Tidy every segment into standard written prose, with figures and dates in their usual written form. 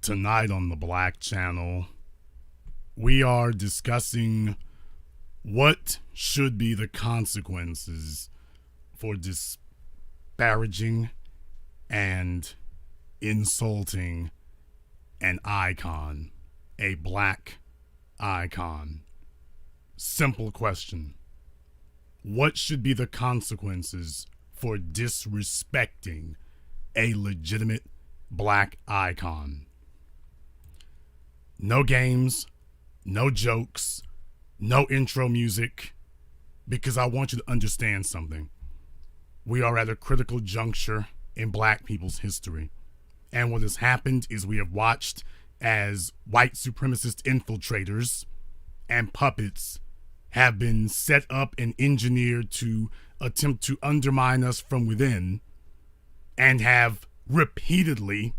Tonight on the Black Channel, we are discussing what should be the consequences for disparaging and insulting an icon, a black icon. Simple question. What should be the consequences for disrespecting a legitimate black icon? No games, no jokes, no intro music, because I want you to understand something. We are at a critical juncture in black people's history. And what has happened is we have watched as white supremacist infiltrators and puppets have been set up and engineered to attempt to undermine us from within and have repeatedly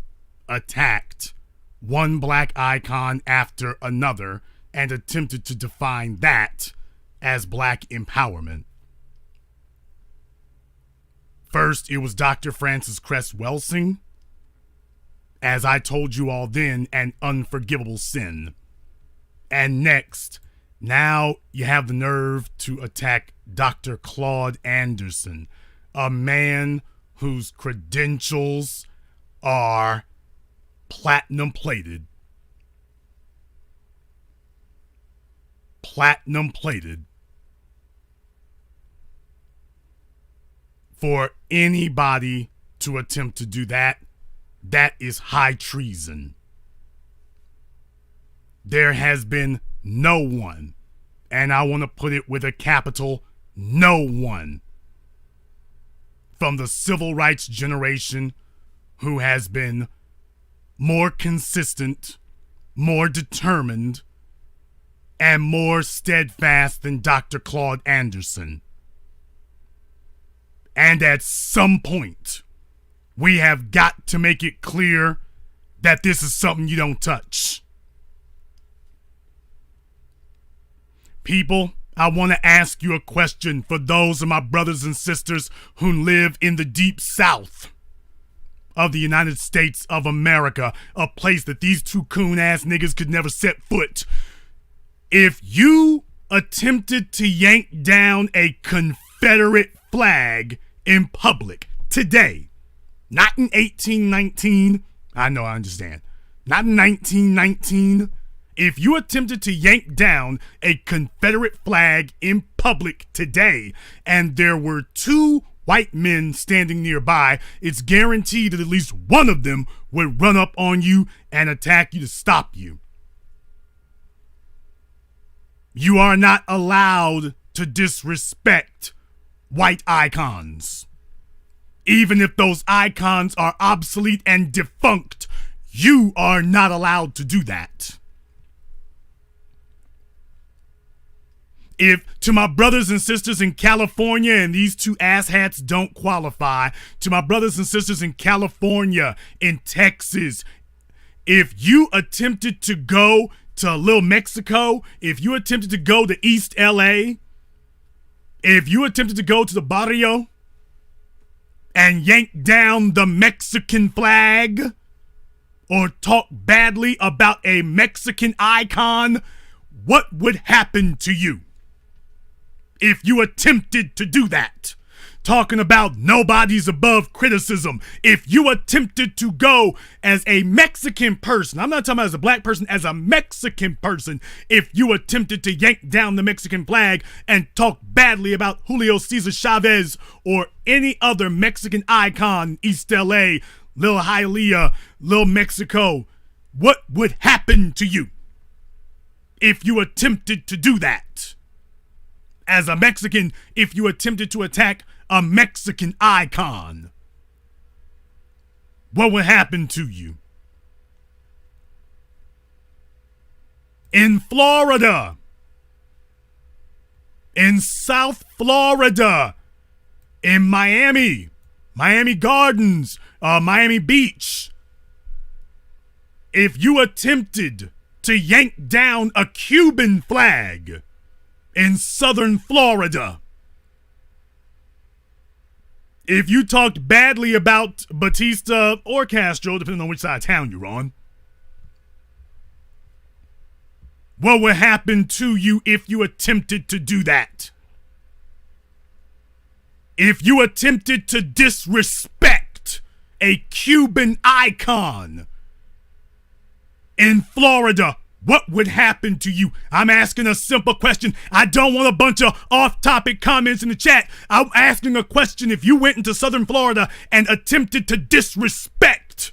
attacked one black icon after another and attempted to define that as black empowerment. First, it was Dr. Francis Cress Welsing. As I told you all then, an unforgivable sin. And next, now you have the nerve to attack Dr. Claud Anderson, a man whose credentials are platinum plated. Platinum plated. For anybody to attempt to do that, that is high treason. There has been no one, and I want to put it with a capital, no one, from the civil rights generation who has been more consistent, more determined, and more steadfast than Dr. Claud Anderson. And at some point, we have got to make it clear that this is something you don't touch. People, I want to ask you a question for those of my brothers and sisters who live in the deep south of the United States of America, a place that these two coon-ass niggas could never set foot. If you attempted to yank down a Confederate flag in public today, not in 1819, I know, I understand, not in 1919, if you attempted to yank down a Confederate flag in public today and there were two white men standing nearby, it's guaranteed that at least one of them would run up on you and attack you to stop you. You are not allowed to disrespect white icons. Even if those icons are obsolete and defunct, you are not allowed to do that. If to my brothers and sisters in California, and these two asshats don't qualify, to my brothers and sisters in California, in Texas, if you attempted to go to Little Mexico, if you attempted to go to East LA, if you attempted to go to the barrio and yank down the Mexican flag or talk badly about a Mexican icon, what would happen to you if you attempted to do that? Talking about nobody's above criticism. If you attempted to go as a Mexican person, I'm not talking about as a black person, as a Mexican person, if you attempted to yank down the Mexican flag and talk badly about Julio Cesar Chavez or any other Mexican icon, East LA, Little Hialeah, Little Mexico, what would happen to you if you attempted to do that? As a Mexican, if you attempted to attack a Mexican icon, what would happen to you? In Florida, in South Florida, in Miami, Miami Gardens, Miami Beach, if you attempted to yank down a Cuban flag in southern Florida, if you talked badly about Batista or Castro, depending on which side of town you're on, What would happen to you if you attempted to do that? If you attempted to disrespect a Cuban icon in Florida, what would happen to you? I'm asking a simple question. I don't want a bunch of off-topic comments in the chat. I'm asking a question. If you went into Southern Florida and attempted to disrespect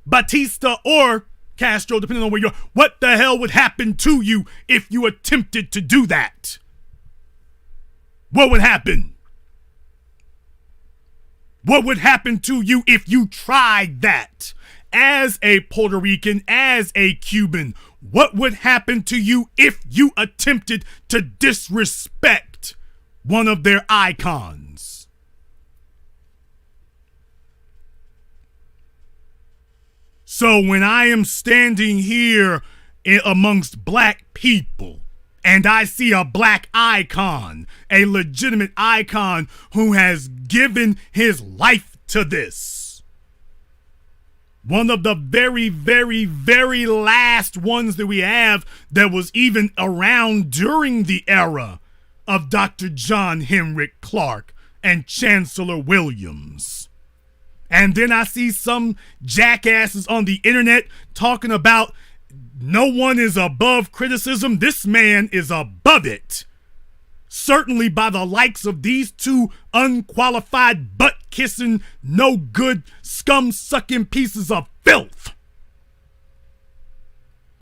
Batista or Castro, depending on where you're, what the hell would happen to you if you attempted to do that? What would happen? What would happen to you if you tried that? As a Puerto Rican, as a Cuban, what would happen to you if you attempted to disrespect one of their icons? So when I am standing here amongst black people and I see a black icon, a legitimate icon who has given his life to this, one of the very, very, very last ones that we have that was even around during the era of Dr. John Henrik Clarke and Chancellor Williams. And then I see some jackasses on the internet talking about no one is above criticism. This man is above it. Certainly by the likes of these two unqualified, butt-kissing, no-good, scum-sucking pieces of filth.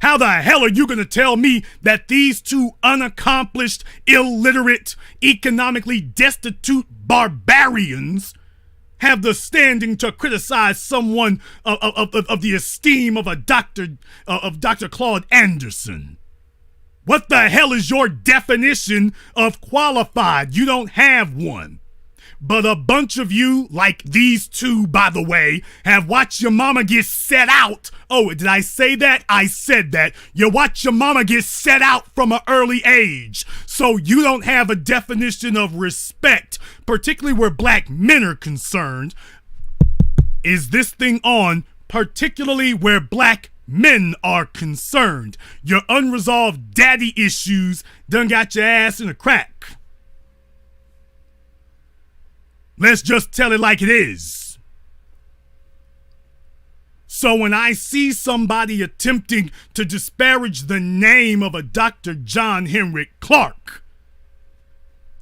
How the hell are you going to tell me that these two unaccomplished, illiterate, economically destitute barbarians have the standing to criticize someone of the esteem of Dr. Claud Anderson? What the hell is your definition of qualified? You don't have one. But a bunch of you, like these two, by the way, have watched your mama get set out. Oh, did I say that? I said that. You watch your mama get set out from an early age. So you don't have a definition of respect, particularly where black men are concerned. Is this thing on, particularly where black men are concerned? Your unresolved daddy issues done got your ass in a crack. Let's just tell it like it is. So when I see somebody attempting to disparage the name of a Dr. John Henrik Clarke,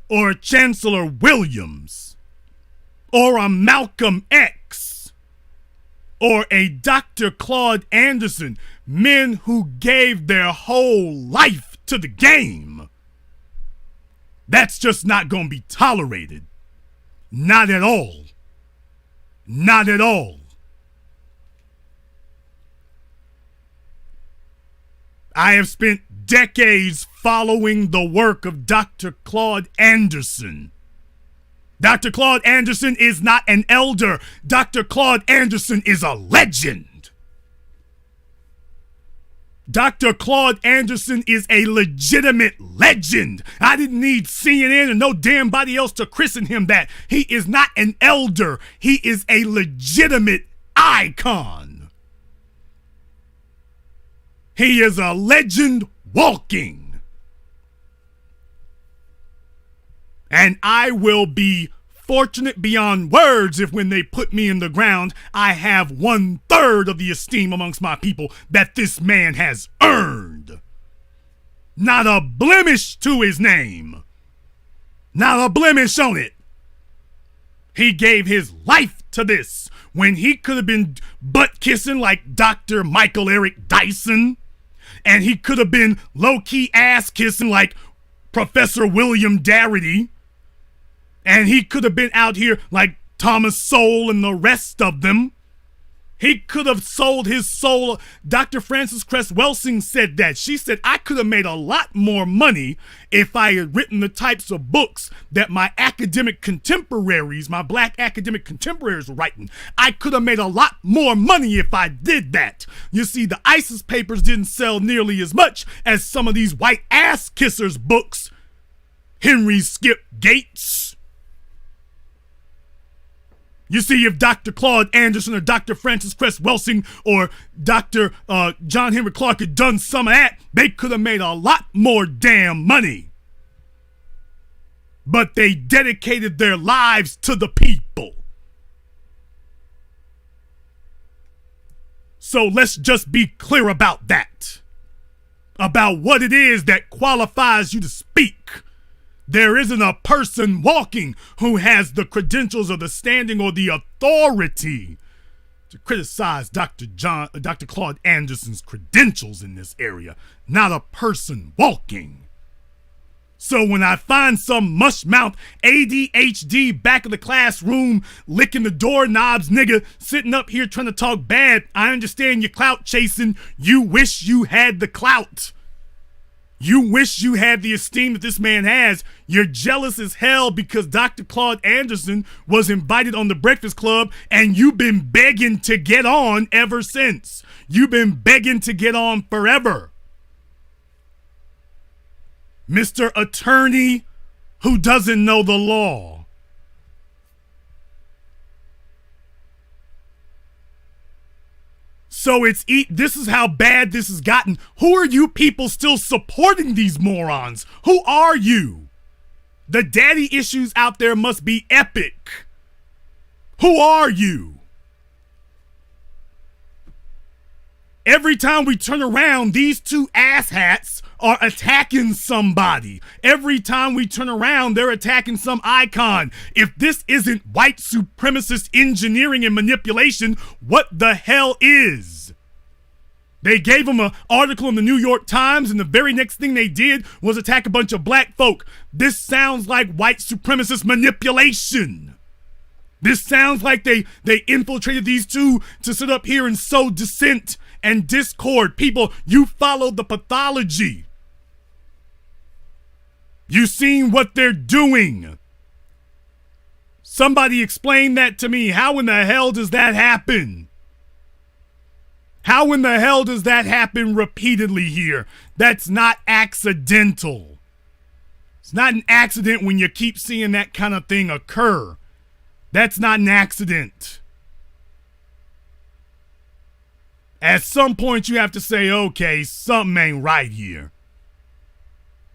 or a Chancellor Williams, or a Malcolm X, or a Dr. Claud Anderson, men who gave their whole life to the game, that's just not going to be tolerated. Not at all. Not at all. I have spent decades following the work of Dr. Claud Anderson. Dr. Claud Anderson is not an elder. Dr. Claud Anderson is a legend. Dr. Claud Anderson is a legitimate legend. I didn't need CNN and no damn body else to christen him that. He is not an elder. He is a legitimate icon. He is a legend walking. And I will be fortunate beyond words if when they put me in the ground, I have 1/3 of the esteem amongst my people that this man has earned. Not a blemish to his name. Not a blemish on it. He gave his life to this when he could have been butt kissing like Dr. Michael Eric Dyson, and he could have been low-key ass kissing like Professor William Darity. And he could have been out here like Thomas Sowell and the rest of them. He could have sold his soul. Dr. Frances Cress Welsing said that. She said, I could have made a lot more money if I had written the types of books that my academic contemporaries, my black academic contemporaries were writing. I could have made a lot more money if I did that. You see, the ISIS papers didn't sell nearly as much as some of these white ass kissers books. Henry Skip Gates, You see, if Dr. Claud Anderson or Dr. Francis Cress Welsing or Dr. John Henry Clark had done some of that, they could have made a lot more damn money. But they dedicated their lives to the people. So let's just be clear about that. About what it is that qualifies you to speak. There isn't a person walking who has the credentials or the standing or the authority to criticize Dr. Claud Anderson's credentials in this area. Not a person walking. So when I find some mushmouth ADHD back of the classroom licking the doorknobs nigga sitting up here trying to talk bad, I understand you're clout chasing. You wish you had the clout. You wish you had the esteem that this man has. You're jealous as hell because Dr. Claud Anderson was invited on the Breakfast Club and you've been begging to get on ever since. You've been begging to get on forever. Mr. Attorney who doesn't know the law. So this is how bad this has gotten. Who are you people still supporting these morons? Who are you? The daddy issues out there must be epic. Who are you? Every time we turn around, these two asshats are attacking somebody. Every time we turn around, they're attacking some icon. If this isn't white supremacist engineering and manipulation, what the hell is? They gave him an article in the New York Times, and the very next thing they did was attack a bunch of black folk. This sounds like white supremacist manipulation. This sounds like they infiltrated these two to sit up here and sow dissent and discord. People, you followed the pathology. You've seen what they're doing. Somebody explain that to me. How in the hell does that happen? How in the hell does that happen repeatedly here? That's not accidental. It's not an accident when you keep seeing that kind of thing occur. That's not an accident. At some point you have to say, okay, something ain't right here.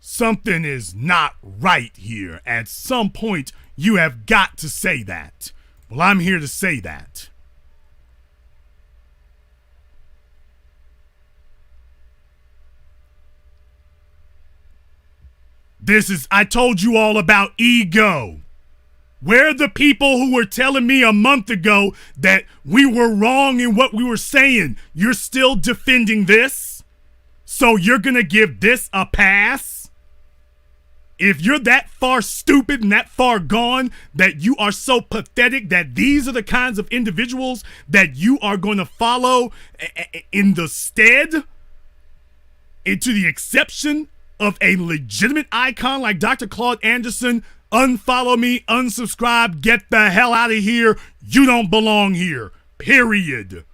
Something is not right here. At some point you have got to say that. Well, I'm here to say that. I told you all about ego. We're the people who were telling me a month ago that we were wrong in what we were saying. You're still defending this? So you're gonna give this a pass? If you're that far stupid and that far gone that you are so pathetic that these are the kinds of individuals that you are going to follow in the stead, into the exception of a legitimate icon like Dr. Claud Anderson, unfollow me, unsubscribe, get the hell out of here. You don't belong here. Period.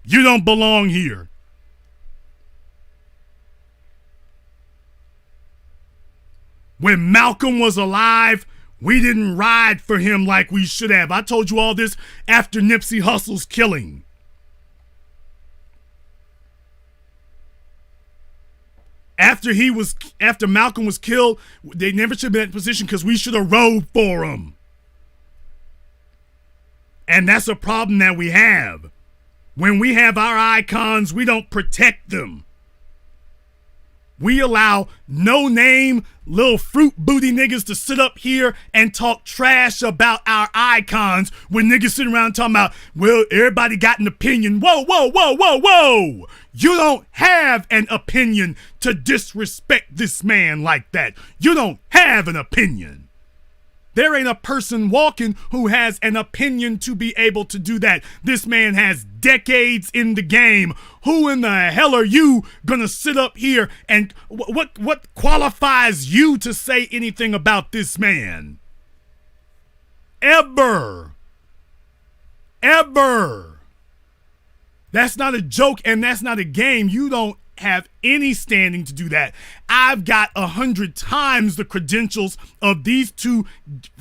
You don't belong here. When Malcolm was alive, we didn't ride for him like we should have. I told you all this after Nipsey Hussle's killing. After Malcolm was killed, they never should have been in that position because we should have rode for him. And that's a problem that we have. When we have our icons, we don't protect them. We allow no-name little fruit booty niggas to sit up here and talk trash about our icons when niggas sitting around talking about, well, everybody got an opinion. Whoa, whoa, whoa, whoa, whoa. You don't have an opinion to disrespect this man like that. You don't have an opinion. There ain't a person walking who has an opinion to be able to do that. This man has decades in the game. Who in the hell are you gonna sit up here and what qualifies you to say anything about this man? Ever. That's not a joke and that's not a game. You don't have any standing to do that. I've got 100 times the credentials of these two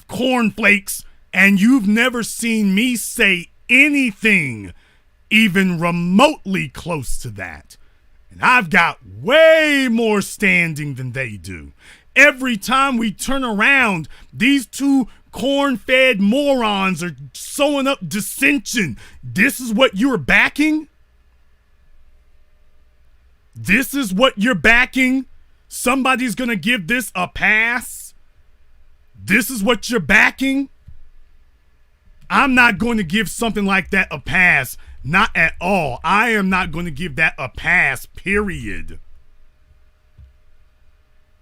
cornflakes And you've never seen me say anything even remotely close to that. And I've got way more standing than they do. Every time we turn around, these two corn-fed morons are sowing up dissension. This is what you're backing? This is what you're backing? Somebody's gonna give this a pass? This is what you're backing? I'm not going to give something like that a pass. Not at all. I am not going to give that a pass, period.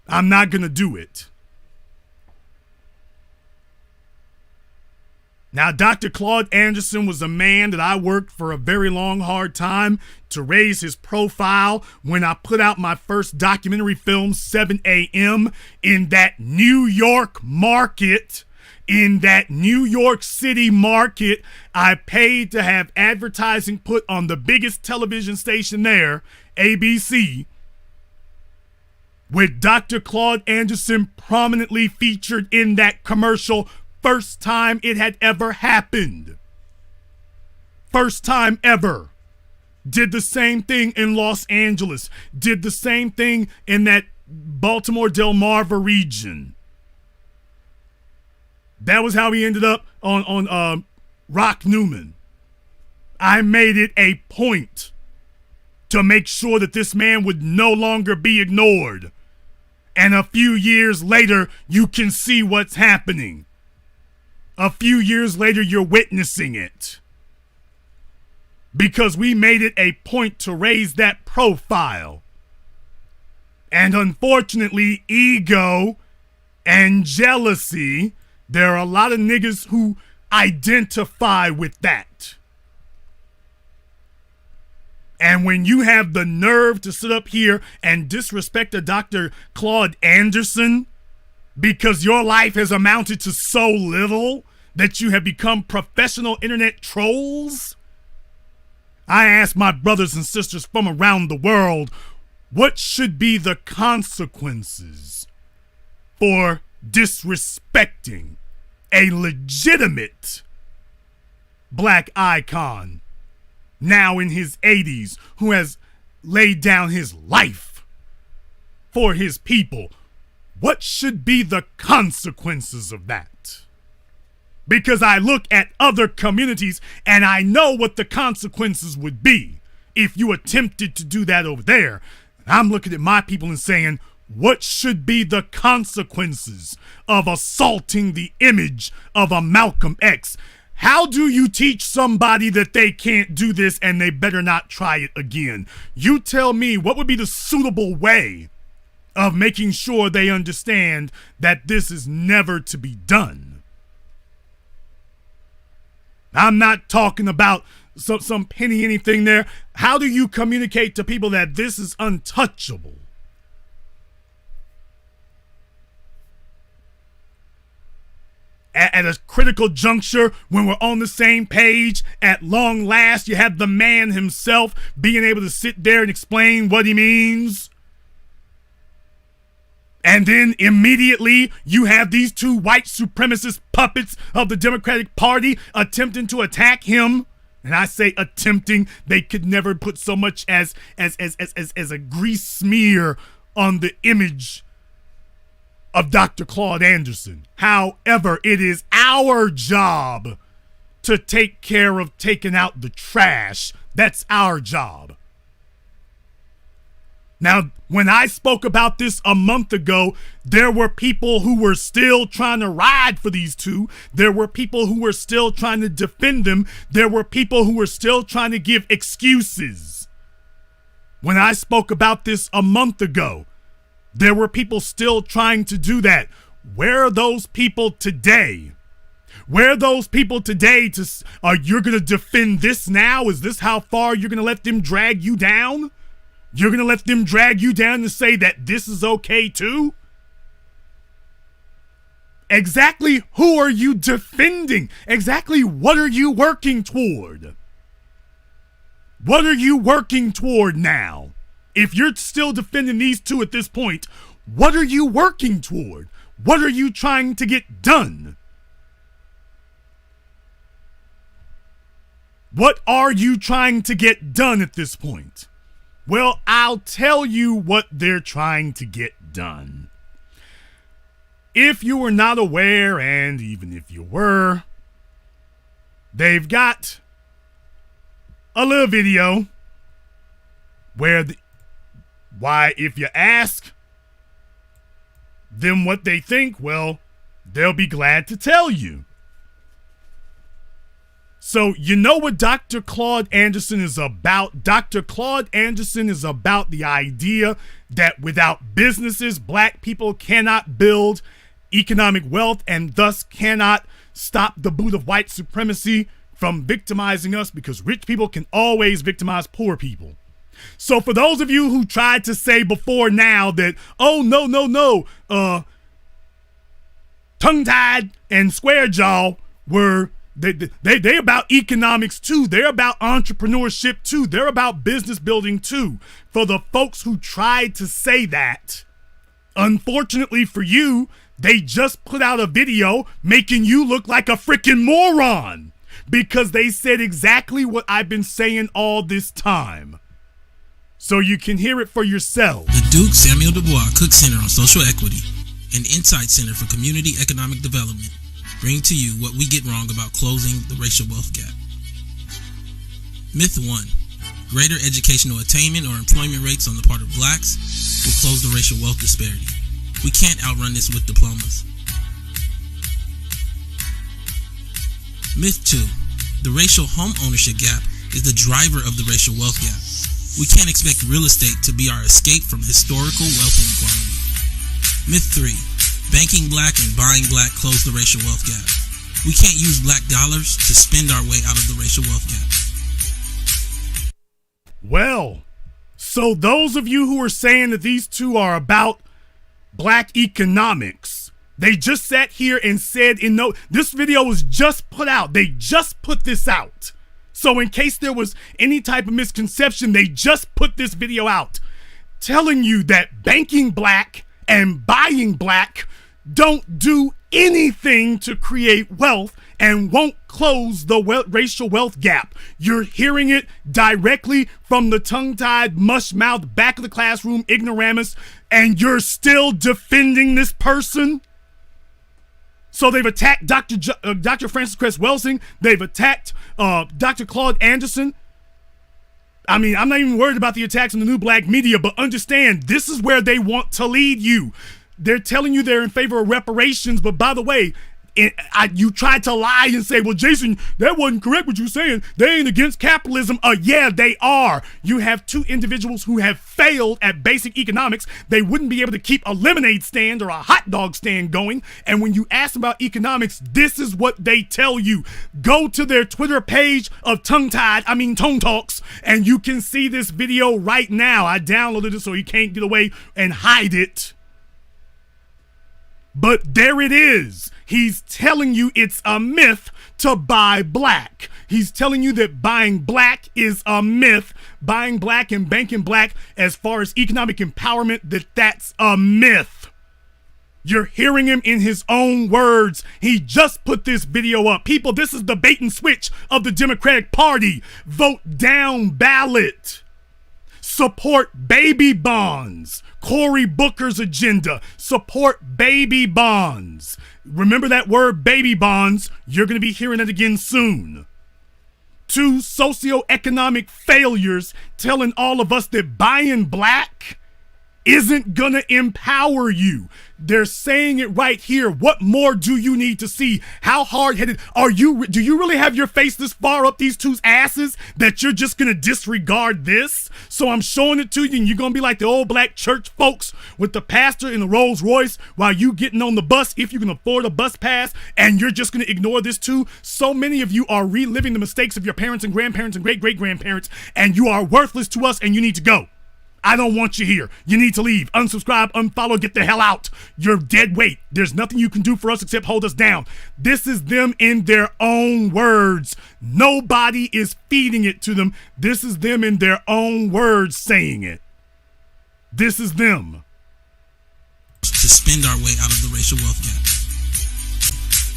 I'm not going to do it. Now, Dr. Claud Anderson was a man that I worked for a very long, hard time to raise his profile when I put out my first documentary film, 7 a.m., in that New York market. In that New York City market, I paid to have advertising put on the biggest television station there, ABC, with Dr. Claud Anderson prominently featured in that commercial. First time it had ever happened. First time ever. Did the same thing in Los Angeles. Did the same thing in that Baltimore Delmarva region. That was how he ended up on Rock Newman. I made it a point to make sure that this man would no longer be ignored. And a few years later, you can see what's happening. A few years later, you're witnessing it. Because we made it a point to raise that profile. And unfortunately, ego and jealousy, there are a lot of niggas who identify with that. And when you have the nerve to sit up here and disrespect a Dr. Claud Anderson because your life has amounted to so little that you have become professional internet trolls, I ask my brothers and sisters from around the world, what should be the consequences for disrespecting a legitimate black icon now in his 80s who has laid down his life for his people? What should be the consequences of that? Because I look at other communities and I know what the consequences would be if you attempted to do that over there. I'm looking at my people and saying, what should be the consequences of assaulting the image of a Malcolm X? How do you teach somebody that they can't do this and they better not try it again? You tell me, what would be the suitable way of making sure they understand that this is never to be done? I'm not talking about some penny anything there. How do you communicate to people that this is untouchable? At a critical juncture, when we're on the same page, at long last, you have the man himself being able to sit there and explain what he means. And then immediately you have these two white supremacist puppets of the Democratic Party attempting to attack him. And I say attempting, they could never put so much as a grease smear on the image of Dr. Claud Anderson. However, it is our job to take care of taking out the trash. That's our job. Now, when I spoke about this a month ago, there were people who were still trying to ride for these two. There were people who were still trying to defend them. There were people who were still trying to give excuses. When I spoke about this a month ago, there were people still trying to do that. Where are those people today? Where are those people today you're going to defend this now? Is this how far you're going to let them drag you down? You're going to let them drag you down and say that this is okay too? Exactly who are you defending? Exactly what are you working toward? What are you working toward now? If you're still defending these two at this point, what are you working toward? What are you trying to get done? What are you trying to get done at this point? Well, I'll tell you what they're trying to get done. If you were not aware, and even if you were, they've got a little video where, why, if you ask them what they think, well, they'll be glad to tell you. So you know what Dr. Claud Anderson is about? Dr. Claud Anderson is about the idea that without businesses, black people cannot build economic wealth and thus cannot stop the boot of white supremacy from victimizing us, because rich people can always victimize poor people. So for those of you who tried to say before now that, oh, no, tongue-tied and square jaw were, they about economics too. They're about entrepreneurship too. They're about business building too. For the folks who tried to say that, unfortunately for you, they just put out a video making you look like a freaking moron, because they said exactly what I've been saying all this time. So you can hear it for yourself. The Duke Samuel Du Bois Cook Center on Social Equity, an insight center for community economic development, bring to you what we get wrong about closing the racial wealth gap. Myth 1. Greater educational attainment or employment rates on the part of blacks will close the racial wealth disparity. We can't outrun this with diplomas. Myth 2. The racial home ownership gap is the driver of the racial wealth gap. We can't expect real estate to be our escape from historical wealth inequality. Myth 3. Banking black and buying black close the racial wealth gap. We can't use black dollars to spend our way out of the racial wealth gap. Well, so those of you who are saying that these two are about black economics, they just sat here and said, this video was just put out. They just put this out. So in case there was any type of misconception, they just put this video out telling you that banking black and buying black don't do anything to create wealth and won't close the racial wealth gap. You're hearing it directly from the tongue-tied, mush-mouthed, back of the classroom ignoramus, and you're still defending this person? So they've attacked Dr. Francis Cress Welsing. They've attacked Dr. Claud Anderson. I mean, I'm not even worried about the attacks on the new black media, but understand, this is where they want to lead you. They're telling you they're in favor of reparations, but by the way, you tried to lie and say, well, Jason, that wasn't correct what you're saying. They ain't against capitalism. Yeah, they are. You have two individuals who have failed at basic economics. They wouldn't be able to keep a lemonade stand or a hot dog stand going. And when you ask them about economics, this is what they tell you. Go to their Twitter page of Tone Talks, and you can see this video right now. I downloaded it so you can't get away and hide it. But there it is. He's telling you it's a myth to buy black. He's telling you that buying black is a myth. Buying black and banking black as far as economic empowerment, that's a myth. You're hearing him in his own words. He just put this video up. People, this is the bait and switch of the Democratic Party. Vote down ballot. Support baby bonds. Cory Booker's agenda. Support baby bonds. Remember that word, baby bonds. You're going to be hearing it again soon. 2 socioeconomic failures telling all of us that buying black isn't going to empower you. They're saying it right here. What more do you need to see? How hard-headed are you? Do you really have your face this far up these two's asses that you're just going to disregard this? So I'm showing it to you, and you're going to be like the old black church folks with the pastor in the Rolls Royce while you getting on the bus, if you can afford a bus pass, and you're just going to ignore this too. So many of you are reliving the mistakes of your parents and grandparents and great-great-grandparents, and you are worthless to us, and you need to go. I don't want you here. You need to leave. Unsubscribe, unfollow, get the hell out. You're dead weight. There's nothing you can do for us except hold us down. This is them in their own words. Nobody is feeding it to them. This is them in their own words saying it. This is them. To spend our way out of the racial wealth gap.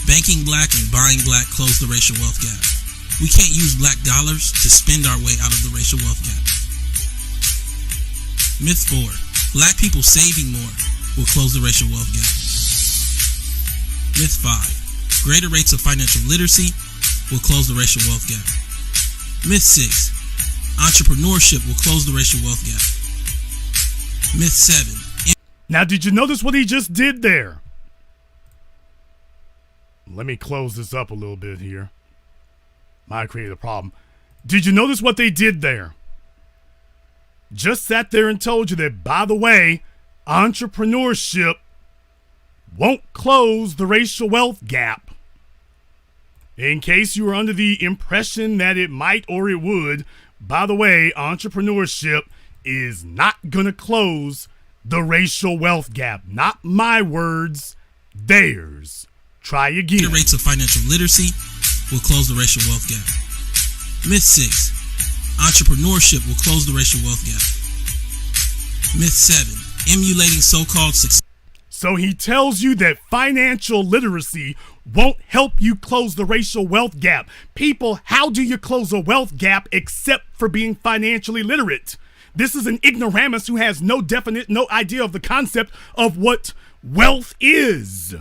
Banking black and buying black close the racial wealth gap. We can't use black dollars to spend our way out of the racial wealth gap. Myth 4. Black people saving more will close the racial wealth gap. Myth 5. Greater rates of financial literacy will close the racial wealth gap. Myth 6. Entrepreneurship will close the racial wealth gap. Myth 7. Now, did you notice what he just did there? Let me close this up a little bit here. Might create a problem. Did you notice what they did there? Just sat there and told you that, by the way, entrepreneurship won't close the racial wealth gap. In case you were under the impression that it might or it would, by the way, entrepreneurship is not going to close the racial wealth gap. Not my words, theirs. Try again. Greater rates of financial literacy will close the racial wealth gap. Myth 6. Entrepreneurship will close the racial wealth gap. Myth 7. Emulating so-called success. So he tells you that financial literacy won't help you close the racial wealth gap. People, how do you close a wealth gap except for being financially literate? This is an ignoramus who has no idea of the concept of what wealth is.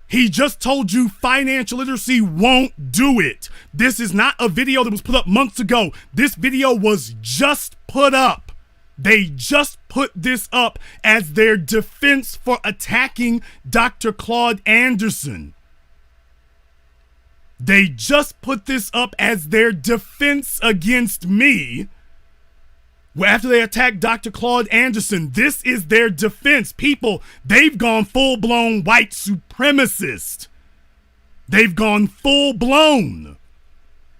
He just told you financial literacy won't do it. This is not a video that was put up months ago. This video was just put up. They just put this up as their defense for attacking Dr. Claud Anderson. They just put this up as their defense against me. After they attacked Dr. Claud Anderson, this is their defense. People, they've gone full-blown white supremacist. They've gone full-blown.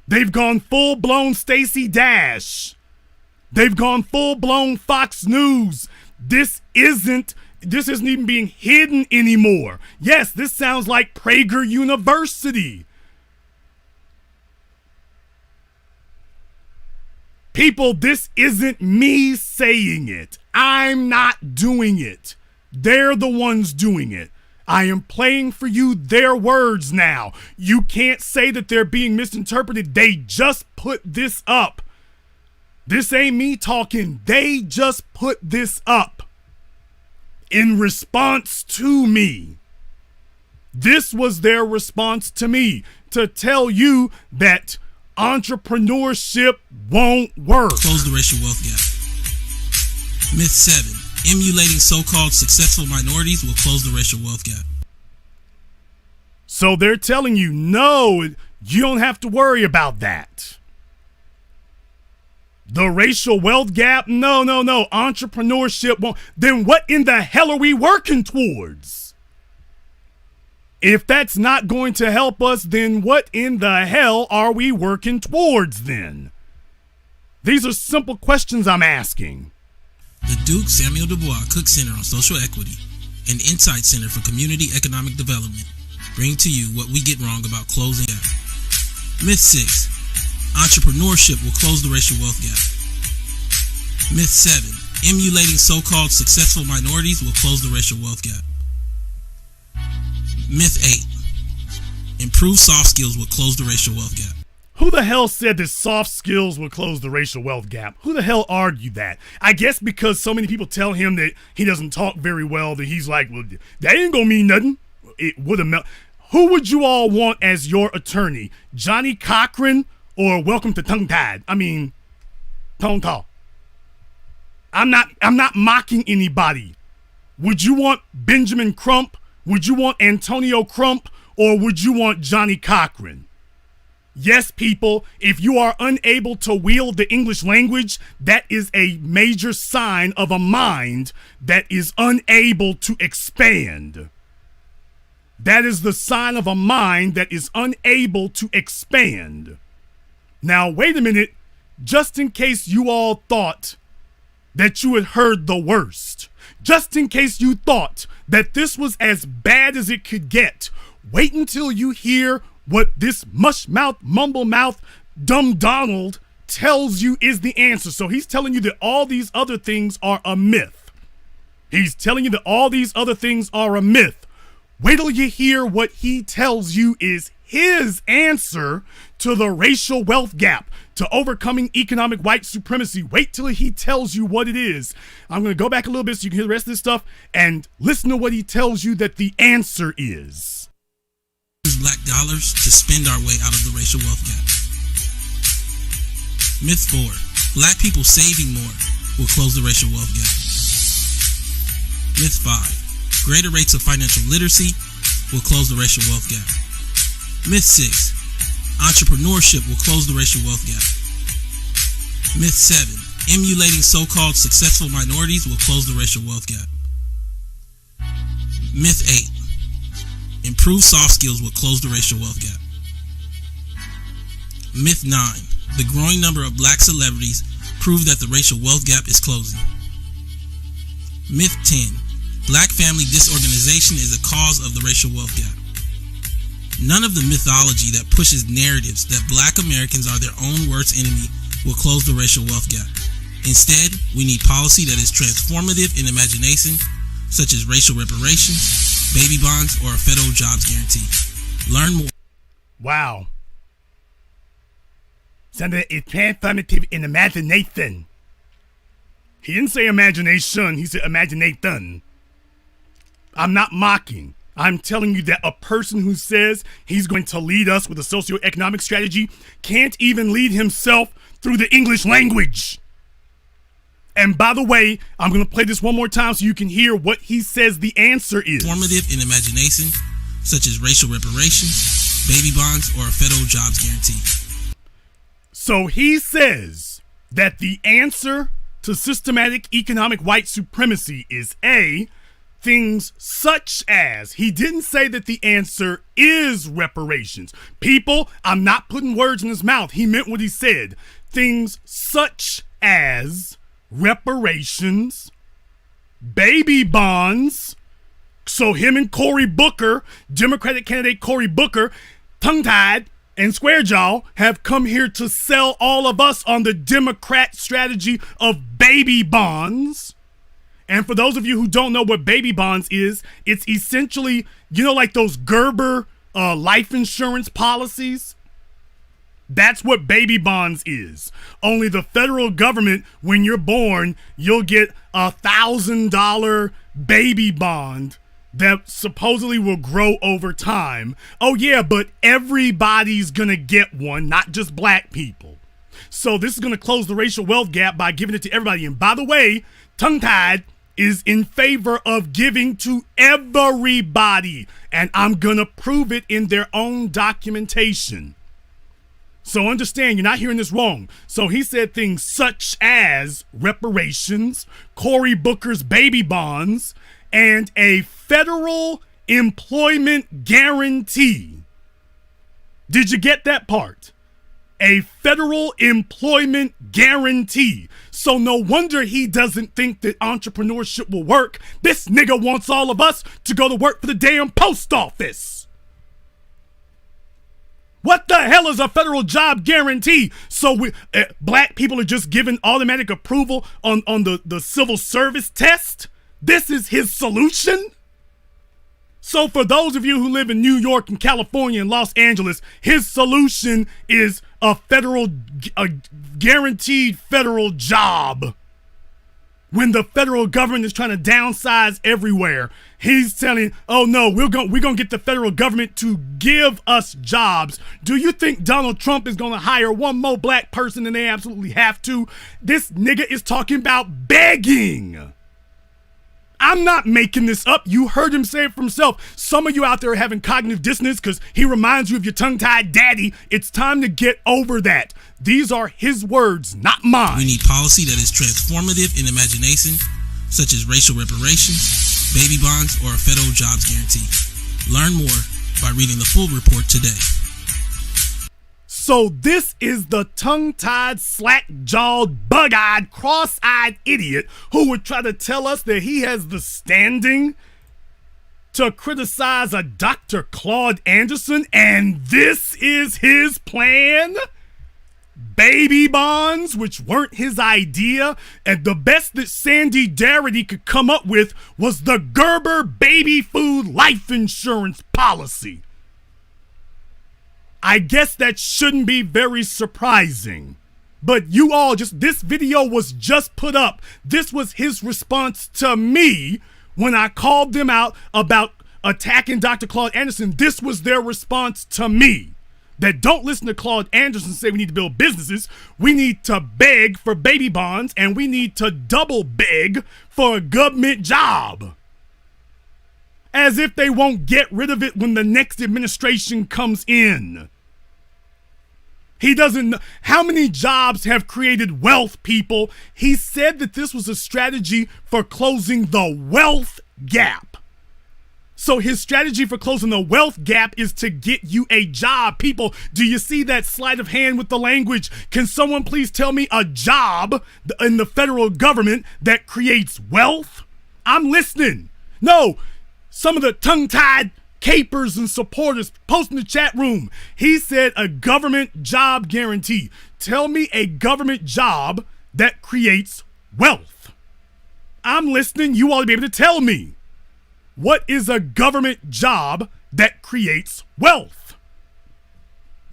They've gone full-blown Stacey Dash. They've gone full-blown Fox News. This isn't even being hidden anymore. Yes, this sounds like Prager University. People, this isn't me saying it. I'm not doing it. They're the ones doing it. I am playing for you their words now. You can't say that they're being misinterpreted. They just put this up. This ain't me talking. They just put this up in response to me. This was their response to me, to tell you that entrepreneurship won't work. Close the racial wealth gap. Myth 7. Emulating so-called successful minorities will close the racial wealth gap. So they're telling you, no, you don't have to worry about that. The racial wealth gap? No. Entrepreneurship won't. Then what in the hell are we working towards? If that's not going to help us, then what in the hell are we working towards then? These are simple questions I'm asking. The Duke Samuel Du Bois Cook Center on Social Equity and Insight Center for Community Economic Development bring to you what we get wrong about closing gap. Myth 6. Entrepreneurship will close the racial wealth gap. Myth 7. Emulating so-called successful minorities will close the racial wealth gap. Myth 8. Improved soft skills will close the racial wealth gap. Who the hell said that soft skills will close the racial wealth gap? Who the hell argued that? I guess because so many people tell him that he doesn't talk very well that he's like, well, that ain't gonna mean nothing. It would have. Who would you all want as your attorney? Johnny Cochran or Welcome to Tongue Tied? I mean, Tongue Talk. I'm not mocking anybody. Would you want Benjamin Crump? Would you want Antonio Crump? Or would you want Johnny Cochran? Yes, people, if you are unable to wield the English language, that is a major sign of a mind that is unable to expand. That is the sign of a mind that is unable to expand. Now, wait a minute, just in case you all thought that you had heard the worst, just in case you thought that this was as bad as it could get, wait until you hear what this mush-mouth, mumble-mouth, dumb Donald tells you is the answer. So he's telling you that all these other things are a myth. He's telling you that all these other things are a myth. Wait till you hear what he tells you is his answer to the racial wealth gap, to overcoming economic white supremacy. Wait till he tells you what it is. I'm going to go back a little bit so you can hear the rest of this stuff and listen to what he tells you that the answer is. Black dollars to spend our way out of the racial wealth gap. Myth 4. Black people saving more will close the racial wealth gap. Myth 5. Greater rates of financial literacy will close the racial wealth gap. Myth 6. Entrepreneurship will close the racial wealth gap. Myth 7. Emulating so-called successful minorities will close the racial wealth gap. Myth 8. Improved soft skills will close the racial wealth gap. Myth 9. The growing number of black celebrities prove that the racial wealth gap is closing. Myth 10. Black family disorganization is a cause of the racial wealth gap. None of the mythology that pushes narratives that black Americans are their own worst enemy will close the racial wealth gap. Instead, we need policy that is transformative in imagination, such as racial reparations, baby bonds, or a federal jobs guarantee. Learn more. Wow. Something is transformative in imagination. He didn't say imagination, he said imagination. I'm not mocking. I'm telling you that a person who says he's going to lead us with a socioeconomic strategy can't even lead himself through the English language. And by the way, I'm going to play this one more time so you can hear what he says the answer is. Formative in imagination, such as racial reparations, baby bonds, or a federal jobs guarantee. So he says that the answer to systematic economic white supremacy is A, things such as, he didn't say that the answer is reparations. People, I'm not putting words in his mouth. He meant what he said. Things such as reparations, baby bonds. So him and Cory Booker, Democratic candidate Cory Booker, tongue-tied and square jaw, have come here to sell all of us on the Democrat strategy of baby bonds. And for those of you who don't know what baby bonds is, it's essentially, like those Gerber life insurance policies. That's what baby bonds is. Only the federal government, when you're born, you'll get $1,000 baby bond that supposedly will grow over time. Oh yeah, but everybody's gonna get one, not just black people. So this is gonna close the racial wealth gap by giving it to everybody. And by the way, tongue-tied is in favor of giving to everybody. And I'm gonna prove it in their own documentation. So understand, you're not hearing this wrong. So he said things such as reparations, Cory Booker's baby bonds, and a federal employment guarantee. Did you get that part? A federal employment guarantee. So no wonder he doesn't think that entrepreneurship will work. This nigga wants all of us to go to work for the damn post office. What the hell is a federal job guarantee? So black people are just given automatic approval on the civil service test? This is his solution? So for those of you who live in New York and California and Los Angeles, his solution is a guaranteed federal job. When the federal government is trying to downsize everywhere, he's telling, oh no, we're gonna get the federal government to give us jobs. Do you think Donald Trump is gonna hire one more black person than they absolutely have to? This nigga is talking about begging. I'm not making this up. You heard him say it for himself. Some of you out there are having cognitive dissonance because he reminds you of your tongue-tied daddy. It's time to get over that. These are his words, not mine. We need policy that is transformative in imagination, such as racial reparations, baby bonds, or a federal jobs guarantee. Learn more by reading the full report today. So this is the tongue-tied, slack-jawed, bug-eyed, cross-eyed idiot who would try to tell us that he has the standing to criticize a Dr. Claud Anderson, and this is his plan? Baby bonds, which weren't his idea, and the best that Sandy Darity could come up with was the Gerber baby food life insurance policy. I guess that shouldn't be very surprising. But you all this video was just put up. This was his response to me when I called them out about attacking Dr. Claud Anderson. This was their response to me. That don't listen to Claud Anderson say we need to build businesses. We need to beg for baby bonds, and we need to double beg for a government job. As if they won't get rid of it when the next administration comes in. He doesn't know how many jobs have created wealth, people. He said that this was a strategy for closing the wealth gap. So his strategy for closing the wealth gap is to get you a job. People, do you see that sleight of hand with the language? Can someone please tell me a job in the federal government that creates wealth? I'm listening. No, some of the tongue-tied capers and supporters post in the chat room. He said a government job guarantee. Tell me a government job that creates wealth. I'm listening. You ought to be able to tell me. What is a government job that creates wealth?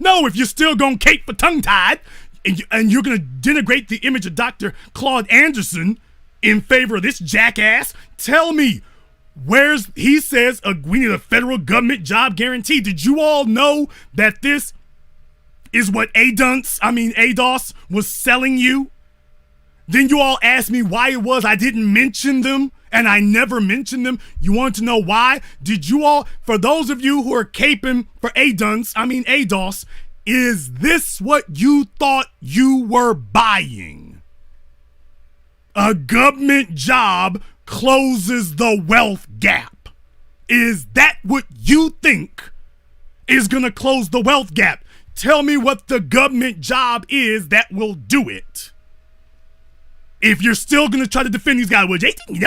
No, if you're still going to cape for tongue-tied and you're going to denigrate the image of Dr. Claud Anderson in favor of this jackass, tell me, he says we need a federal government job guarantee. Did you all know that this is what ADOS was selling you? Then you all asked me why it was I didn't mention them. And I never mentioned them. You want to know why? Did you all, for those of you who are caping for ADOS, is this what you thought you were buying? A government job closes the wealth gap. Is that what you think is going to close the wealth gap? Tell me what the government job is that will do it. If you're still going to try to defend these guys, well, Jason,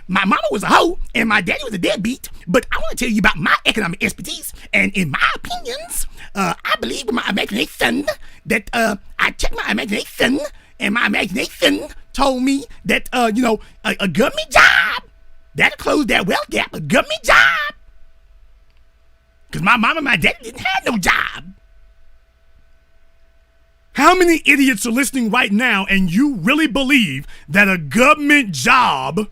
my mama was a hoe and my daddy was a deadbeat, but I want to tell you about my economic expertise. And in my opinions, I believe with my imagination that I checked my imagination, and my imagination told me that, a government job that'll close that wealth gap, a government job. Because my mama and my daddy didn't have no job. How many idiots are listening right now and you really believe that a government job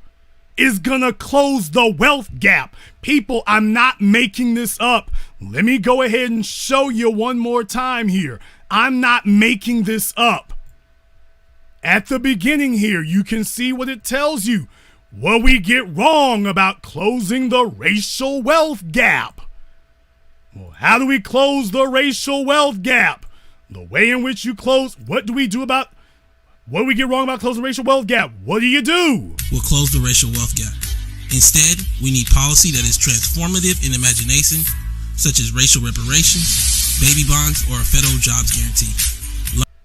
is gonna close the wealth gap? People, I'm not making this up. Let me go ahead and show you one more time here. I'm not making this up. At the beginning here, you can see what it tells you. What we get wrong about closing the racial wealth gap. Well, how do we close the racial wealth gap? The way in which you close, what do we get wrong about closing the racial wealth gap? What do? We'll close the racial wealth gap. Instead, we need policy that is transformative in imagination, such as racial reparations, baby bonds, or a federal jobs guarantee.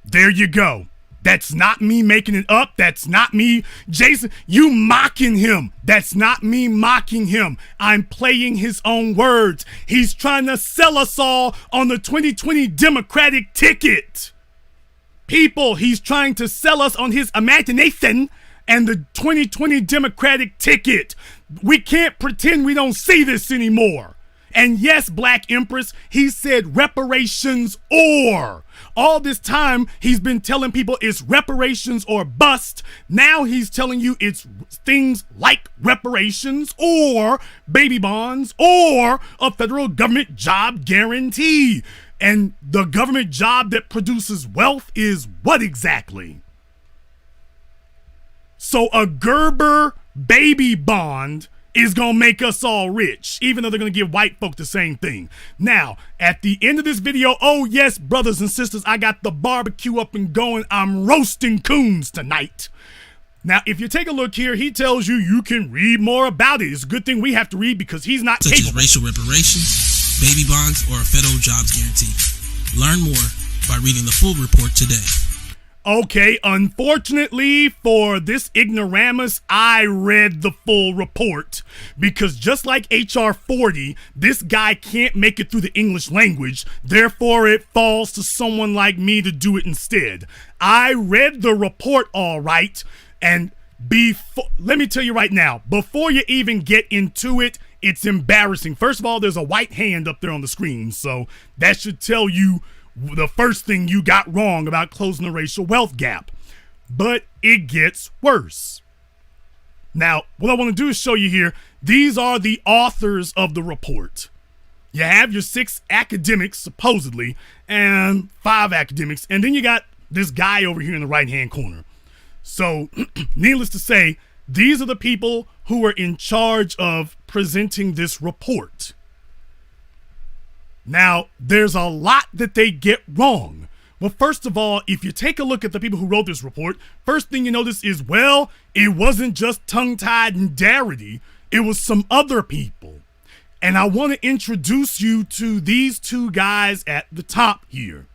There you go. That's not me making it up. That's not me, Jason. You mocking him. That's not me mocking him. I'm playing his own words. He's trying to sell us all on the 2020 Democratic ticket. People, he's trying to sell us on his imagination and the 2020 Democratic ticket. We can't pretend we don't see this anymore. And yes, Black Empress, he said reparations or. All this time, he's been telling people it's reparations or bust. Now he's telling you it's things like reparations or baby bonds or a federal government job guarantee. And the government job that produces wealth is what exactly? So a Gerber baby bond is gonna make us all rich, even though they're gonna give white folk the same thing. Now, at the end of this video, oh yes, brothers and sisters, I got the barbecue up and going. I'm roasting coons tonight. Now, if you take a look here, he tells you you can read more about it. It's a good thing we have to read because he's not such capable. As racial reparations, baby bonds, or a federal jobs guarantee. Learn more by reading the full report today. Okay, unfortunately for this ignoramus, I read the full report because just like HR 40, this guy can't make it through the English language. Therefore, it falls to someone like me to do it instead. I read the report all right, and let me tell you right now, before you even get into it, It's embarrassing. First of all, there's a white hand up there on the screen, so that should tell you the first thing you got wrong about closing the racial wealth gap. But it gets worse. Now, what I want to do is show you here, these are the authors of the report. You have your 6 academics, supposedly, and 5 academics, and then you got this guy over here in the right-hand corner. So, needless to say, these are the people who are in charge of presenting this report. Now, there's a lot that they get wrong. Well, first of all, if you take a look at the people who wrote this report, first thing you notice is, well, it wasn't just Tongue-Tied and Darity, it was some other people. And I want to introduce you to these 2 guys at the top here.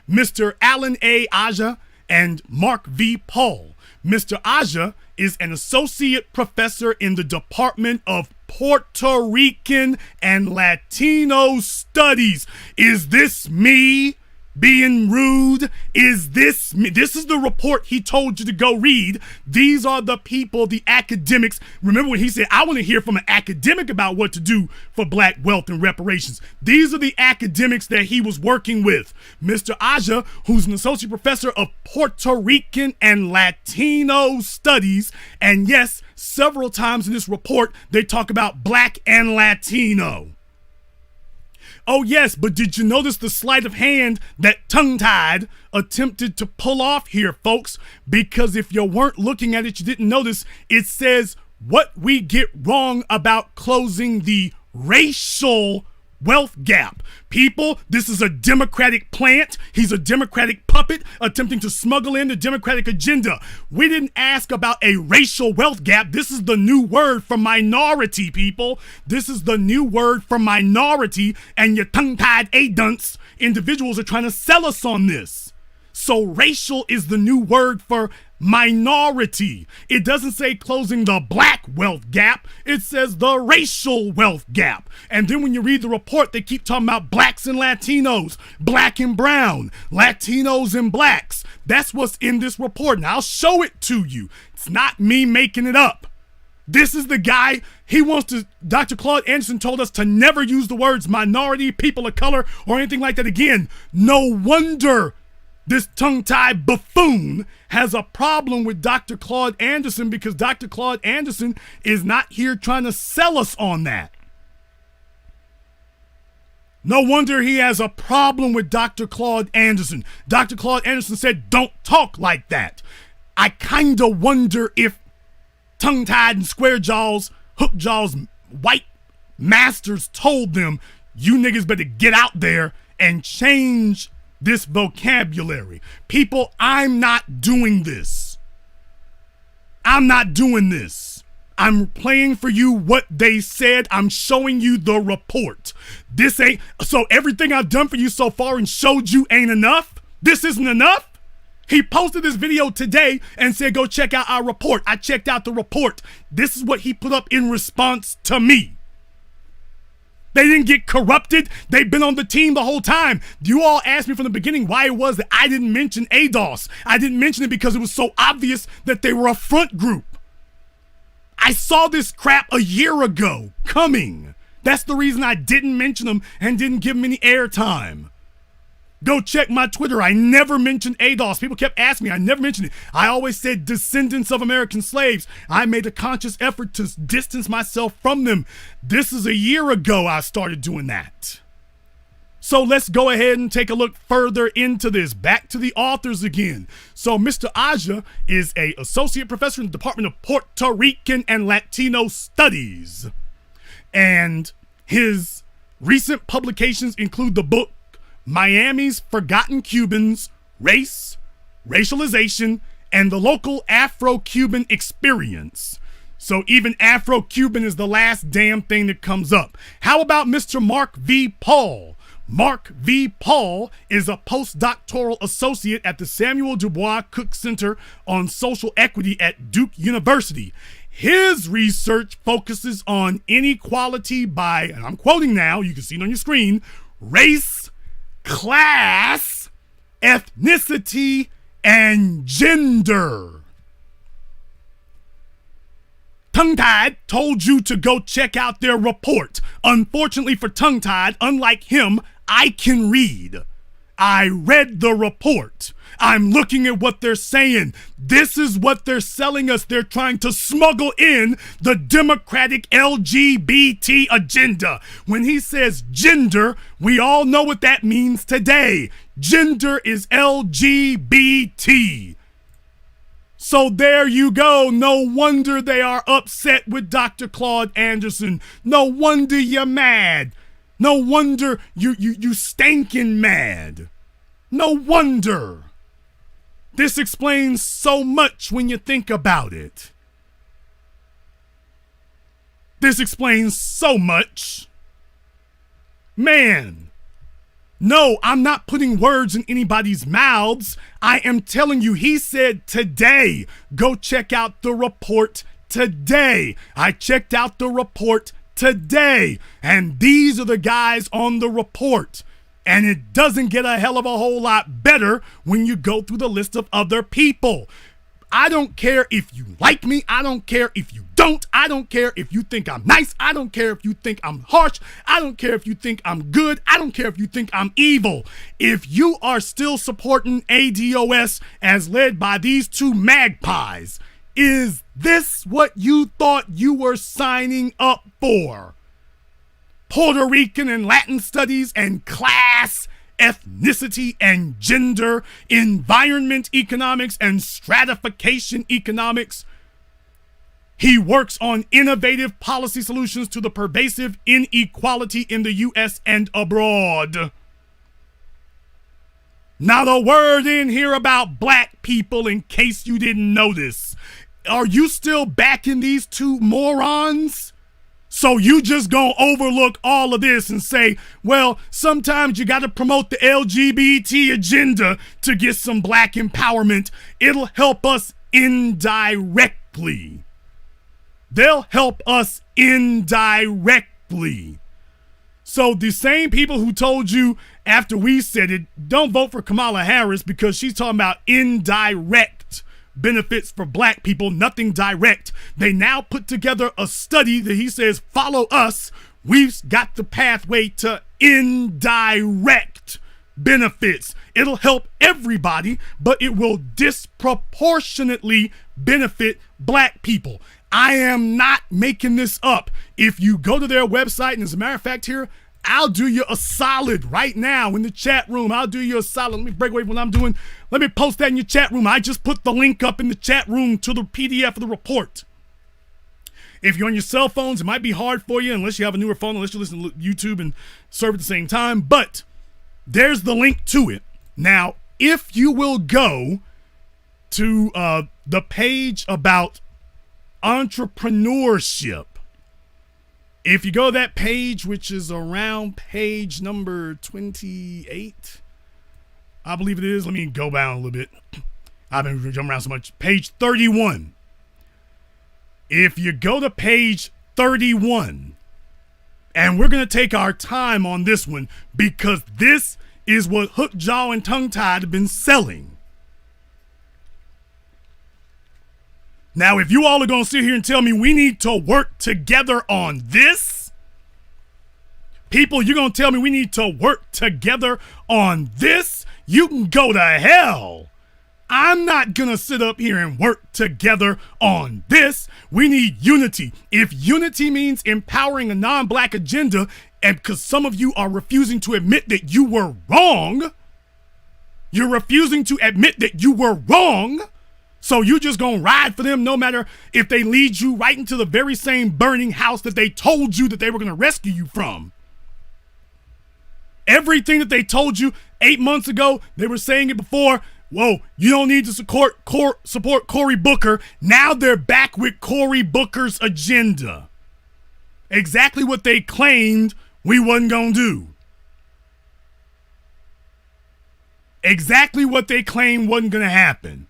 Mr. Alan A. Aja and Mark V. Paul. Mr. Aja is an associate professor in the Department of Puerto Rican and Latino Studies. Is this me being rude? Is this me? This is the report he told you to go read. These are the people, the academics. Remember when he said, I want to hear from an academic about what to do for black wealth and reparations. These are the academics that he was working with. Mr. Aja, who's an associate professor of Puerto Rican and Latino Studies. And yes, several times in this report, they talk about black and Latino. Oh yes, but did you notice the sleight of hand that Tongue-Tied attempted to pull off here, folks? Because if you weren't looking at it, you didn't notice, it says what we get wrong about closing the racial wealth gap. People, this is a Democratic plant. He's a Democratic puppet attempting to smuggle in the Democratic agenda. We didn't ask about a racial wealth gap. This is the new word for minority, people. This is the new word for minority, and your tongue-tied adunts individuals are trying to sell us on this. So racial is the new word for minority. It doesn't say closing the black wealth gap. It says the racial wealth gap. And then when you read the report, they keep talking about blacks and Latinos, black and brown, Latinos and blacks. That's what's in this report. And I'll show it to you. It's not me making it up. This is the guy, Dr. Claud Anderson told us to never use the words minority, people of color, or anything like that again. No wonder this tongue-tied buffoon has a problem with Dr. Claud Anderson, because Dr. Claud Anderson is not here trying to sell us on that. No wonder he has a problem with Dr. Claud Anderson. Dr. Claud Anderson said, don't talk like that. I kind of wonder if tongue-tied and square jaws, hook jaws, white masters told them, you niggas better get out there and change this vocabulary. People, I'm not doing this. I'm not doing this. I'm playing for you what they said. I'm showing you the report. This ain't, so everything I've done for you so far and showed you ain't enough? This isn't enough? He posted this video today and said, go check out our report. I checked out the report. This is what he put up in response to me. They didn't get corrupted. They've been on the team the whole time. You all asked me from the beginning why it was that I didn't mention ADOS. I didn't mention it because it was so obvious that they were a front group. I saw this crap a year ago coming. That's the reason I didn't mention them and didn't give them any airtime. Go check my Twitter. I never mentioned ADOS. People kept asking me. I never mentioned it. I always said descendants of American slaves. I made a conscious effort to distance myself from them. This is a year ago I started doing that. So let's go ahead and take a look further into this. Back to the authors again. So Mr. Aja is an associate professor in the Department of Puerto Rican and Latino Studies. And his recent publications include the book Miami's Forgotten Cubans, Race, Racialization, and the Local Afro-Cuban Experience. So even Afro-Cuban is the last damn thing that comes up. How about Mr. Mark V. Paul? Mark V. Paul is a postdoctoral associate at the Samuel Du Bois Cook Center on Social Equity at Duke University. His research focuses on inequality by, and I'm quoting now, you can see it on your screen, race, class, ethnicity, and gender. Tongue-Tied told you to go check out their report. Unfortunately for Tongue-Tied, unlike him, I can read. I read the report. I'm looking at what they're saying. This is what they're selling us. They're trying to smuggle in the Democratic LGBT agenda. When he says gender, we all know what that means today. Gender is LGBT. So there you go. No wonder they are upset with Dr. Claud Anderson. No wonder you're mad. No wonder you stankin' mad. No wonder. This explains so much when you think about it. This explains so much. Man. No, I'm not putting words in anybody's mouths. I am telling you, he said today, go check out the report today. I checked out the report today, and these are the guys on the report. And it doesn't get a hell of a whole lot better when you go through the list of other people. I don't care if you like me. I don't care if you don't. I don't care if you think I'm nice. I don't care if you think I'm harsh. I don't care if you think I'm good. I don't care if you think I'm evil. If you are still supporting ADOS as led by these two magpies, is this what you thought you were signing up for? Puerto Rican and Latin studies and class, ethnicity and gender, environment economics and stratification economics. He works on innovative policy solutions to the pervasive inequality in the U.S. and abroad. Not a word in here about black people in case you didn't notice. Are you still backing these two morons? So you just gonna overlook all of this and say, well, sometimes you gotta promote the LGBT agenda to get some black empowerment. It'll help us indirectly. They'll help us indirectly. So the same people who told you after we said it, don't vote for Kamala Harris because she's talking about indirect benefits for black people, nothing direct. They now put together a study that he says, follow us. We've got the pathway to indirect benefits. It'll help everybody, but it will disproportionately benefit black people. I am not making this up. If you go to their website, and as a matter of fact here, I'll do you a solid right now in the chat room. I'll do you a solid. Let me break away from what I'm doing. Let me post that in your chat room. I just put the link up in the chat room to the PDF of the report. If you're on your cell phones, it might be hard for you unless you have a newer phone, unless you listen to YouTube and serve at the same time. But there's the link to it. Now, if you will go to the page about entrepreneurship, if you go to that page, which is around page number 28, I believe it is. Let me go down a little bit. I've been jumping around so much. Page 31. If you go to page 31, and we're going to take our time on this one because this is what Hook, Jaw, and Tongue-Tied have been selling. Now, if you all are going to sit here and tell me we need to work together on this, people, you're going to tell me we need to work together on this, you can go to hell. I'm not going to sit up here and work together on this. We need unity. If unity means empowering a non-black agenda, and because some of you are refusing to admit that you were wrong, you're refusing to admit that you were wrong, so you just gonna ride for them no matter if they lead you right into the very same burning house that they told you that they were gonna rescue you from. Everything that they told you 8 months ago, they were saying it before, whoa, you don't need to support Cory Booker. Now they're back with Cory Booker's agenda. Exactly what they claimed we wasn't gonna do. Exactly what they claimed wasn't gonna happen.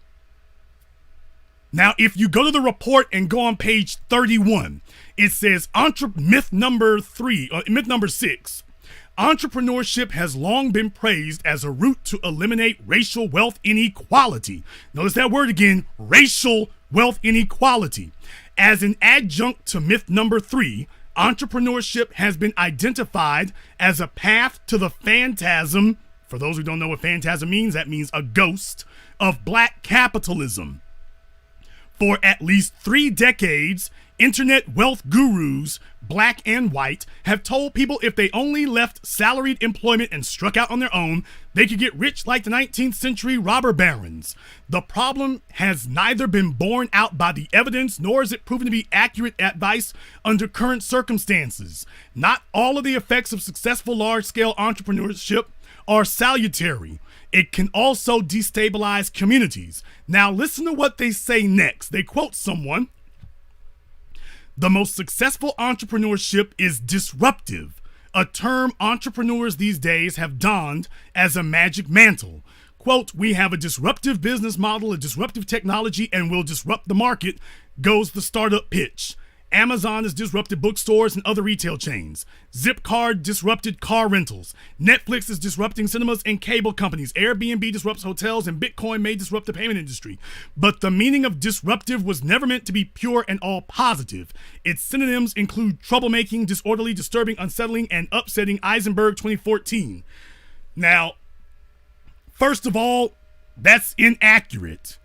Now, if you go to the report and go on page 31, it says myth number 6. Entrepreneurship has long been praised as a route to eliminate racial wealth inequality. Notice that word again, racial wealth inequality. As an adjunct to myth number 3, entrepreneurship has been identified as a path to the phantasm. For those who don't know what phantasm means, that means a ghost of black capitalism. For at least 3 decades, internet wealth gurus, black and white, have told people if they only left salaried employment and struck out on their own, they could get rich like the 19th century robber barons. The problem has neither been borne out by the evidence, nor is it proven to be accurate advice under current circumstances. Not all of the effects of successful large-scale entrepreneurship are salutary. It can also destabilize communities. Now listen to what they say next. They quote someone: "The most successful entrepreneurship is disruptive, a term entrepreneurs these days have donned as a magic mantle. Quote, we have a disruptive business model, a disruptive technology, and will disrupt the market," goes the startup pitch. Amazon has disrupted bookstores and other retail chains. Zipcar disrupted car rentals. Netflix is disrupting cinemas and cable companies. Airbnb disrupts hotels, and Bitcoin may disrupt the payment industry. But the meaning of disruptive was never meant to be pure and all positive. Its synonyms include troublemaking, disorderly, disturbing, unsettling, and upsetting. Eisenberg 2014. Now, first of all, that's inaccurate.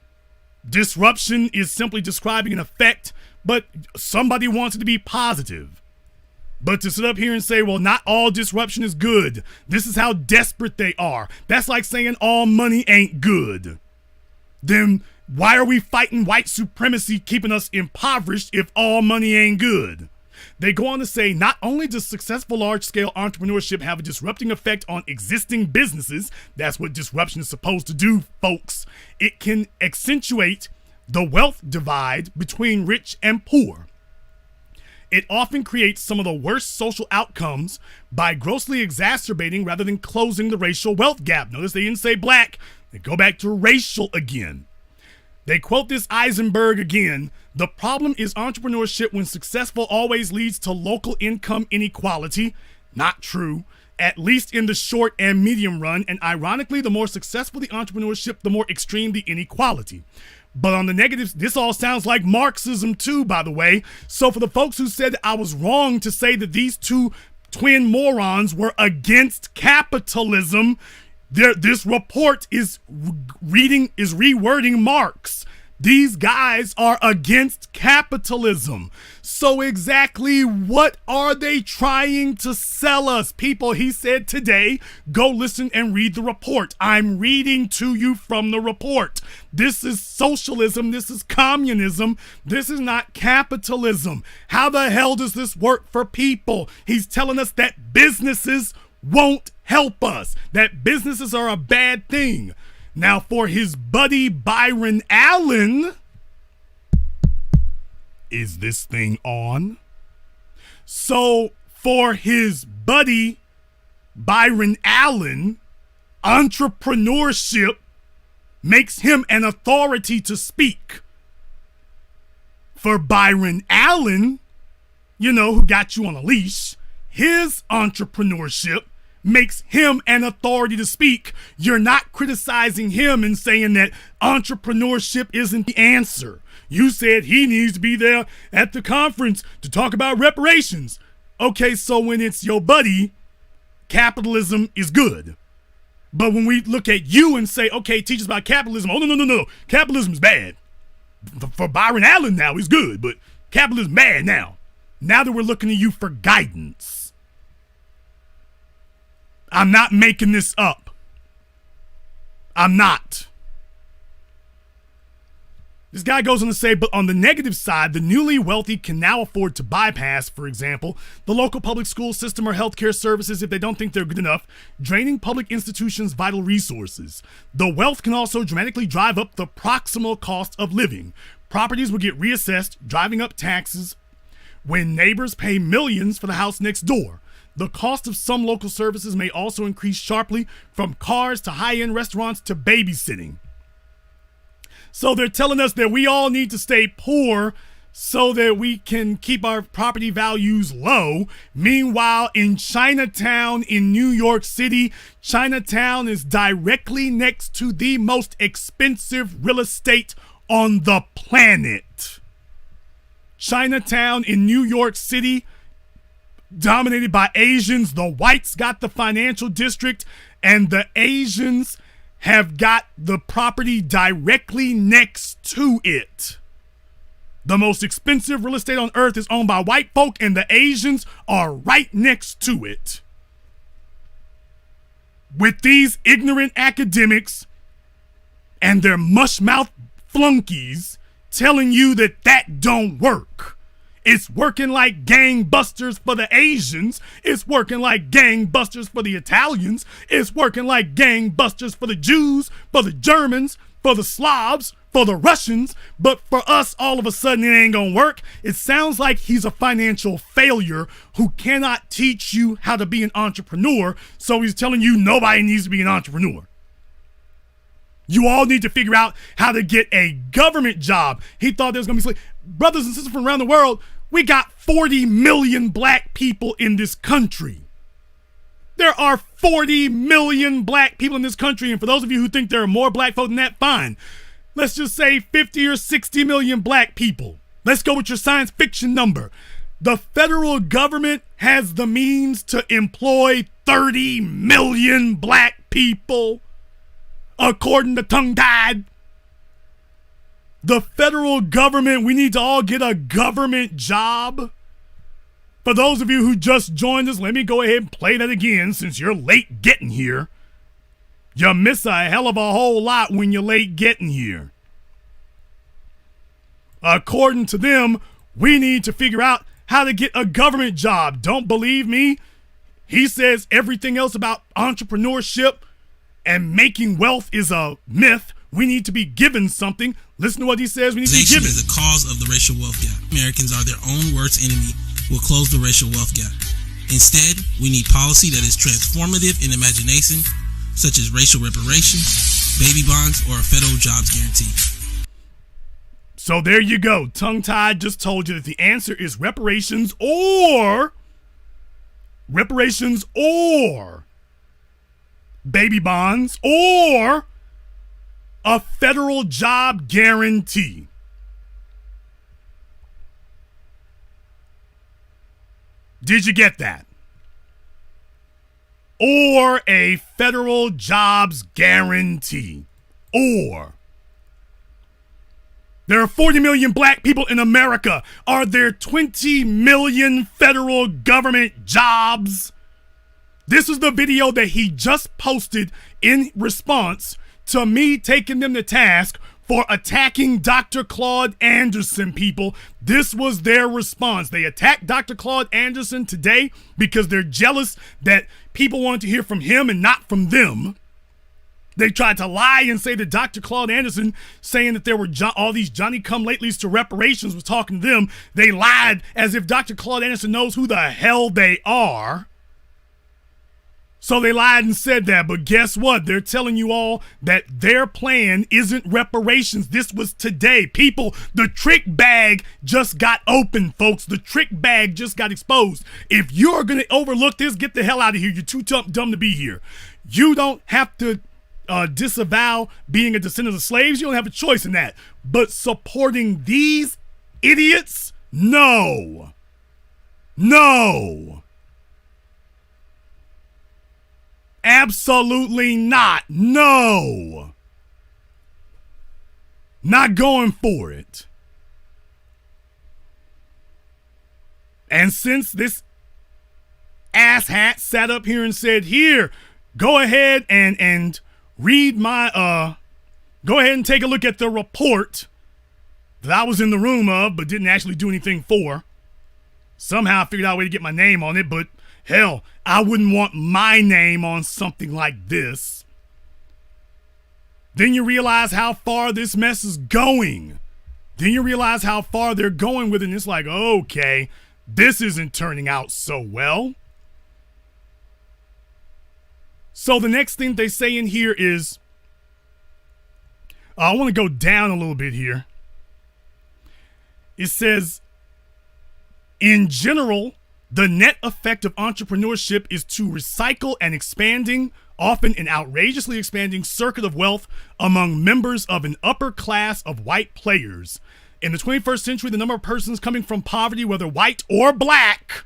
Disruption is simply describing an effect, but somebody wants it to be positive. But to sit up here and say, well, not all disruption is good. This is how desperate they are. That's like saying all money ain't good. Then why are we fighting white supremacy keeping us impoverished if all money ain't good? They go on to say, not only does successful large-scale entrepreneurship have a disrupting effect on existing businesses, that's what disruption is supposed to do, folks, it can accentuate the wealth divide between rich and poor. It often creates some of the worst social outcomes by grossly exacerbating rather than closing the racial wealth gap. Notice they didn't say black, they go back to racial again. They quote this Eisenberg again: "The problem is entrepreneurship, when successful, always leads to local income inequality." Not true, at least in the short and medium run. And ironically, the more successful the entrepreneurship, the more extreme the inequality. But on the negatives, this all sounds like Marxism too, by the way. So for the folks who said I was wrong to say that these two twin morons were against capitalism, this report is rewording Marx. These guys are against capitalism. So exactly what are they trying to sell us? People, he said today, go listen and read the report. I'm reading to you from the report. This is socialism. This is communism. This is not capitalism. How the hell does this work for people? He's telling us that businesses won't help us, that businesses are a bad thing. Now, for his buddy Byron Allen, is this thing on? So, for his buddy Byron Allen, entrepreneurship makes him an authority to speak. For Byron Allen, you know, who got you on a leash, his entrepreneurship makes him an authority to speak. You're not criticizing him and saying that entrepreneurship isn't the answer. You said he needs to be there at the conference to talk about reparations. Okay, so when it's your buddy, capitalism is good. But when we look at you and say, okay, teach us about capitalism. Oh, no. Capitalism is bad. For Byron Allen now, he's good, but capitalism is bad now. Now that we're looking at you for guidance. I'm not making this up. I'm not. This guy goes on to say, but on the negative side, the newly wealthy can now afford to bypass, for example, the local public school system or healthcare services if they don't think they're good enough, draining public institutions' vital resources. The wealth can also dramatically drive up the proximal cost of living. Properties will get reassessed, driving up taxes when neighbors pay millions for the house next door. The cost of some local services may also increase sharply, from cars to high-end restaurants to babysitting. So they're telling us that we all need to stay poor so that we can keep our property values low. Meanwhile, in Chinatown in New York City, Chinatown is directly next to the most expensive real estate on the planet. Chinatown in New York City, dominated by Asians. The whites got the financial district, and the Asians have got the property directly next to it. The most expensive real estate on earth is owned by white folk, and the Asians are right next to it. With these ignorant academics and their mush-mouth flunkies telling you that that don't work. It's working like gangbusters for the Asians. It's working like gangbusters for the Italians. It's working like gangbusters for the Jews, for the Germans, for the Slavs, for the Russians. But for us, all of a sudden, it ain't gonna work. It sounds like he's a financial failure who cannot teach you how to be an entrepreneur. So he's telling you nobody needs to be an entrepreneur. You all need to figure out how to get a government job. He thought there was gonna be brothers and sisters from around the world. We got 40 million black people in this country. There are 40 million black people in this country. And for those of you who think there are more black folk than that, fine. Let's just say 50 or 60 million black people. Let's go with your science fiction number. The federal government has the means to employ 30 million black people, according to tongue-tied. The federal government, we need to all get a government job. For those of you who just joined us, let me go ahead and play that again since you're late getting here. You miss a hell of a whole lot when you're late getting here. According to them, we need to figure out how to get a government job. Don't believe me? He says everything else about entrepreneurship and making wealth is a myth. We need to be given something. Listen to what he says. We need to be given. Is the cause of the racial wealth gap. Americans are their own worst enemy. Will close the racial wealth gap. Instead, we need policy that is transformative in imagination, such as racial reparations, baby bonds, or a federal jobs guarantee. So there you go. Tongue-tied just told you that the answer is reparations or baby bonds or a federal job guarantee. Did you get that? Or a federal jobs guarantee. Or there are 40 million black people in America. Are there 20 million federal government jobs? This is the video that he just posted in response to me taking them to task for attacking Dr. Claud Anderson, people. This was their response. They attacked Dr. Claud Anderson today because they're jealous that people wanted to hear from him and not from them. They tried to lie and say that Dr. Claud Anderson, saying that there were all these Johnny-come-latelys to reparations, was talking to them. They lied as if Dr. Claud Anderson knows who the hell they are. So they lied and said that, but guess what? They're telling you all that their plan isn't reparations. This was today. People, the trick bag just got opened, folks. The trick bag just got exposed. If you're going to overlook this, get the hell out of here. You're too dumb to be here. You don't have to disavow being a descendant of slaves. You don't have a choice in that. But supporting these idiots? No. No. Absolutely not. No. Not going for it. And since this asshat sat up here and said, here, go ahead and read my, go ahead and take a look at the report that I was in the room of, but didn't actually do anything for. Somehow I figured out a way to get my name on it, but hell, I wouldn't want my name on something like this. Then you realize how far this mess is going. Then you realize how far they're going with it, and it's like, okay, this isn't turning out so well. So the next thing they say in here is, I want to go down a little bit here. It says, in general, the net effect of entrepreneurship is to recycle an expanding, often an outrageously expanding circuit of wealth among members of an upper class of white players. In the 21st century, the number of persons coming from poverty, whether white or black,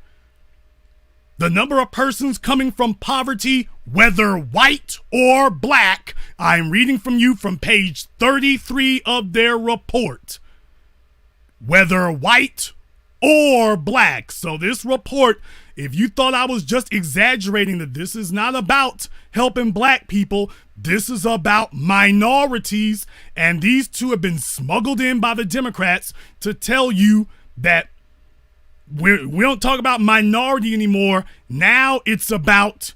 the number of persons coming from poverty, whether white or black, I'm reading from you from page 33 of their report, whether white or black. So this report, if you thought I was just exaggerating, that this is not about helping black people, this is about minorities, and these two have been smuggled in by the Democrats to tell you that we don't talk about minority anymore. Now it's about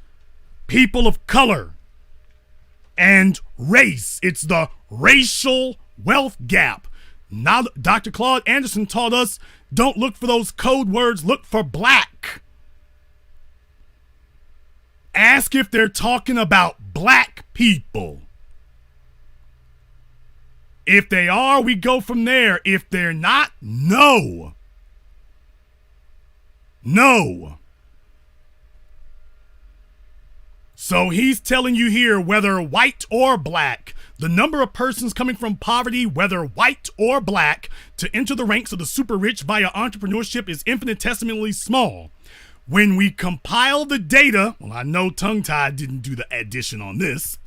people of color and race. It's the racial wealth gap. Now, Dr. Claud Anderson taught us, don't look for those code words, look for black. Ask if they're talking about black people. If they are, we go from there. If they're not, no. No. So he's telling you here, whether white or black, the number of persons coming from poverty, whether white or black, to enter the ranks of the super rich via entrepreneurship is infinitesimally small. When we compile the data, well, I know Tongue-Tied didn't do the addition on this,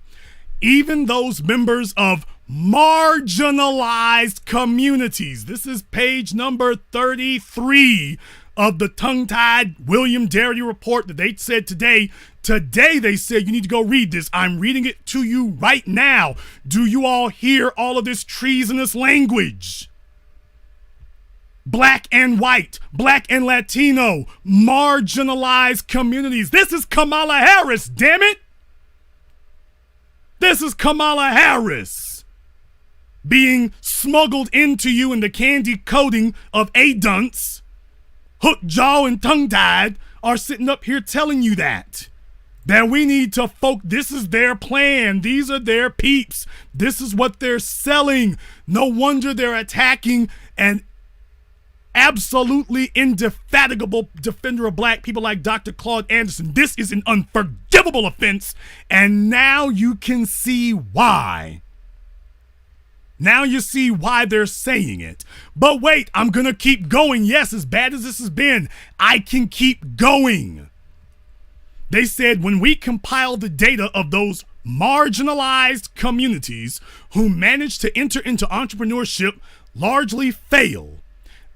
even those members of marginalized communities, this is page number 33 of the Tongue-Tied William Darity report that they said today. Today they said you need to go read this. I'm reading it to you right now. Do you all hear all of this treasonous language? Black and white, black and Latino, marginalized communities. This is Kamala Harris, damn it. This is Kamala Harris being smuggled into you in the candy coating of A-dunce. Hook, jaw, and tongue-tied are sitting up here telling you that we need to this is their plan. These are their peeps. This is what they're selling. No wonder they're attacking an absolutely indefatigable defender of black people like Dr. Claud Anderson. This is an unforgivable offense, and now you can see why. Now you see why they're saying it. But wait, I'm going to keep going. Yes, as bad as this has been, I can keep going. They said when we compile the data of those marginalized communities who managed to enter into entrepreneurship largely fail.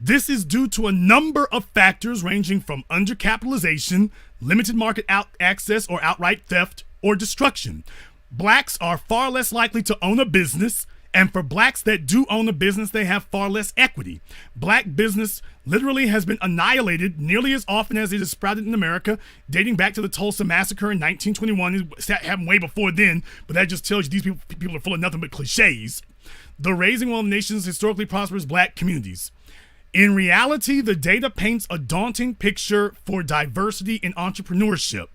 This is due to a number of factors ranging from undercapitalization, limited market access, or outright theft or destruction. Blacks are far less likely to own a business, and for blacks that do own a business, they have far less equity. Black business literally has been annihilated nearly as often as it is sprouted in America, dating back to the Tulsa Massacre in 1921. It happened way before then, but that just tells you these people are full of nothing but cliches. The raising one of the nation's historically prosperous black communities. In reality, the data paints a daunting picture for diversity in entrepreneurship.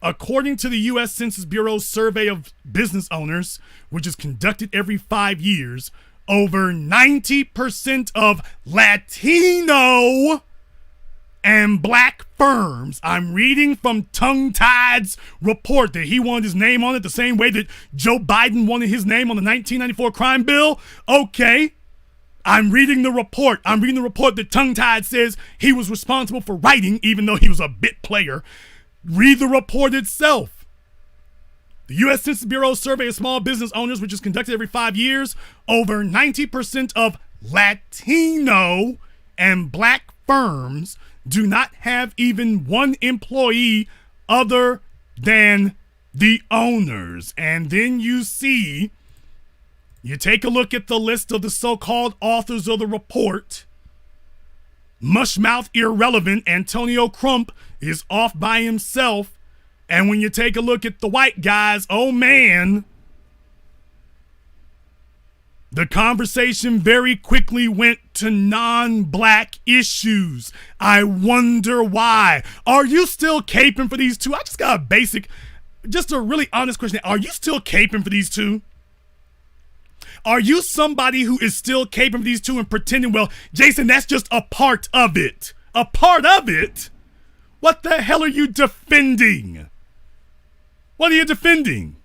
According to the U.S. Census Bureau's survey of business owners, which is conducted every 5 years, over 90% of Latino and black firms, I'm reading from Tongue-Tied's report that he wanted his name on it the same way that Joe Biden wanted his name on the 1994 crime bill. Okay. I'm reading the report. I'm reading the report that Tongue-Tied says he was responsible for writing, even though he was a bit player. Read the report itself. The U.S. Census Bureau survey of small business owners, which is conducted every 5 years, over 90% of Latino and black firms do not have even one employee other than the owners. And then you take a look at the list of the so-called authors of the report. Mushmouth irrelevant Antonio Crump is off by himself. And when you take a look at the white guys, oh man, the conversation very quickly went to non-black issues. I wonder why. Are you still caping for these two? I just got just a really honest question. Are you still caping for these two? Are you somebody who is still caping for these two and pretending, well, Jason, that's just a part of it? A part of it? What the hell are you defending? What are you defending?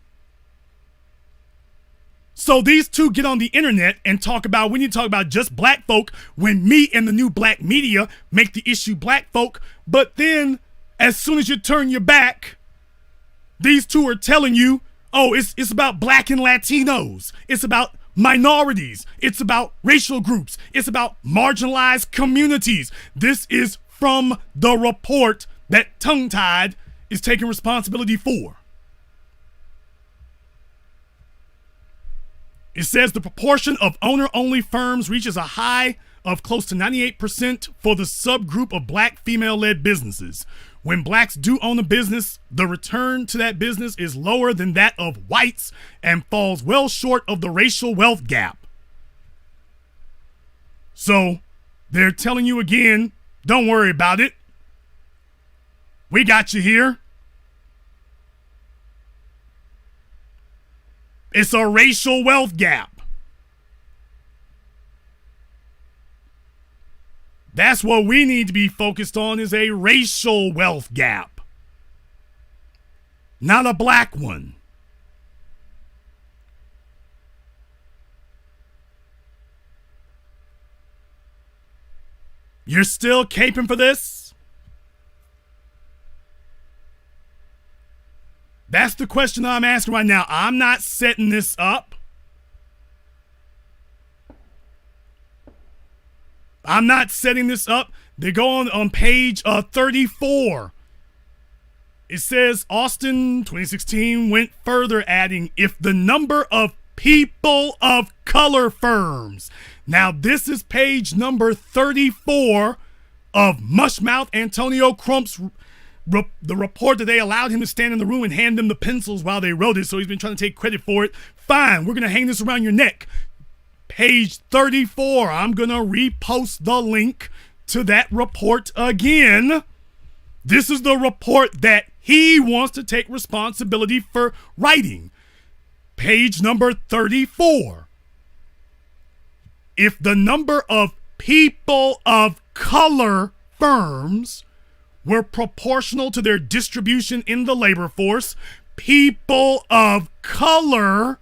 So these two get on the internet and talk about, we need to talk about just black folk when me and the new black media make the issue black folk. But then as soon as you turn your back, these two are telling you, oh, it's about black and Latinos. It's about minorities. It's about racial groups. It's about marginalized communities. This is from the report that Tongue-Tied is taking responsibility for. It says the proportion of owner-only firms reaches a high of close to 98% for the subgroup of black female-led businesses. When blacks do own a business, the return to that business is lower than that of whites and falls well short of the racial wealth gap. So they're telling you again, don't worry about it. We got you here. It's a racial wealth gap. That's what we need to be focused on, is a racial wealth gap, not a black one. You're still caping for this? That's the question I'm asking right now. I'm not setting this up. I'm not setting this up. They go on page 34. It says Austin 2016 went further, adding, if the number of people of color firms. Now this is page number 34 of Mushmouth Antonio Crump's the report that they allowed him to stand in the room and hand them the pencils while they wrote it, so he's been trying to take credit for it. Fine, we're going to hang this around your neck. Page 34, I'm going to repost the link to that report again. This is the report that he wants to take responsibility for writing. Page number 34. If the number of people of color firms were proportional to their distribution in the labor force, people of color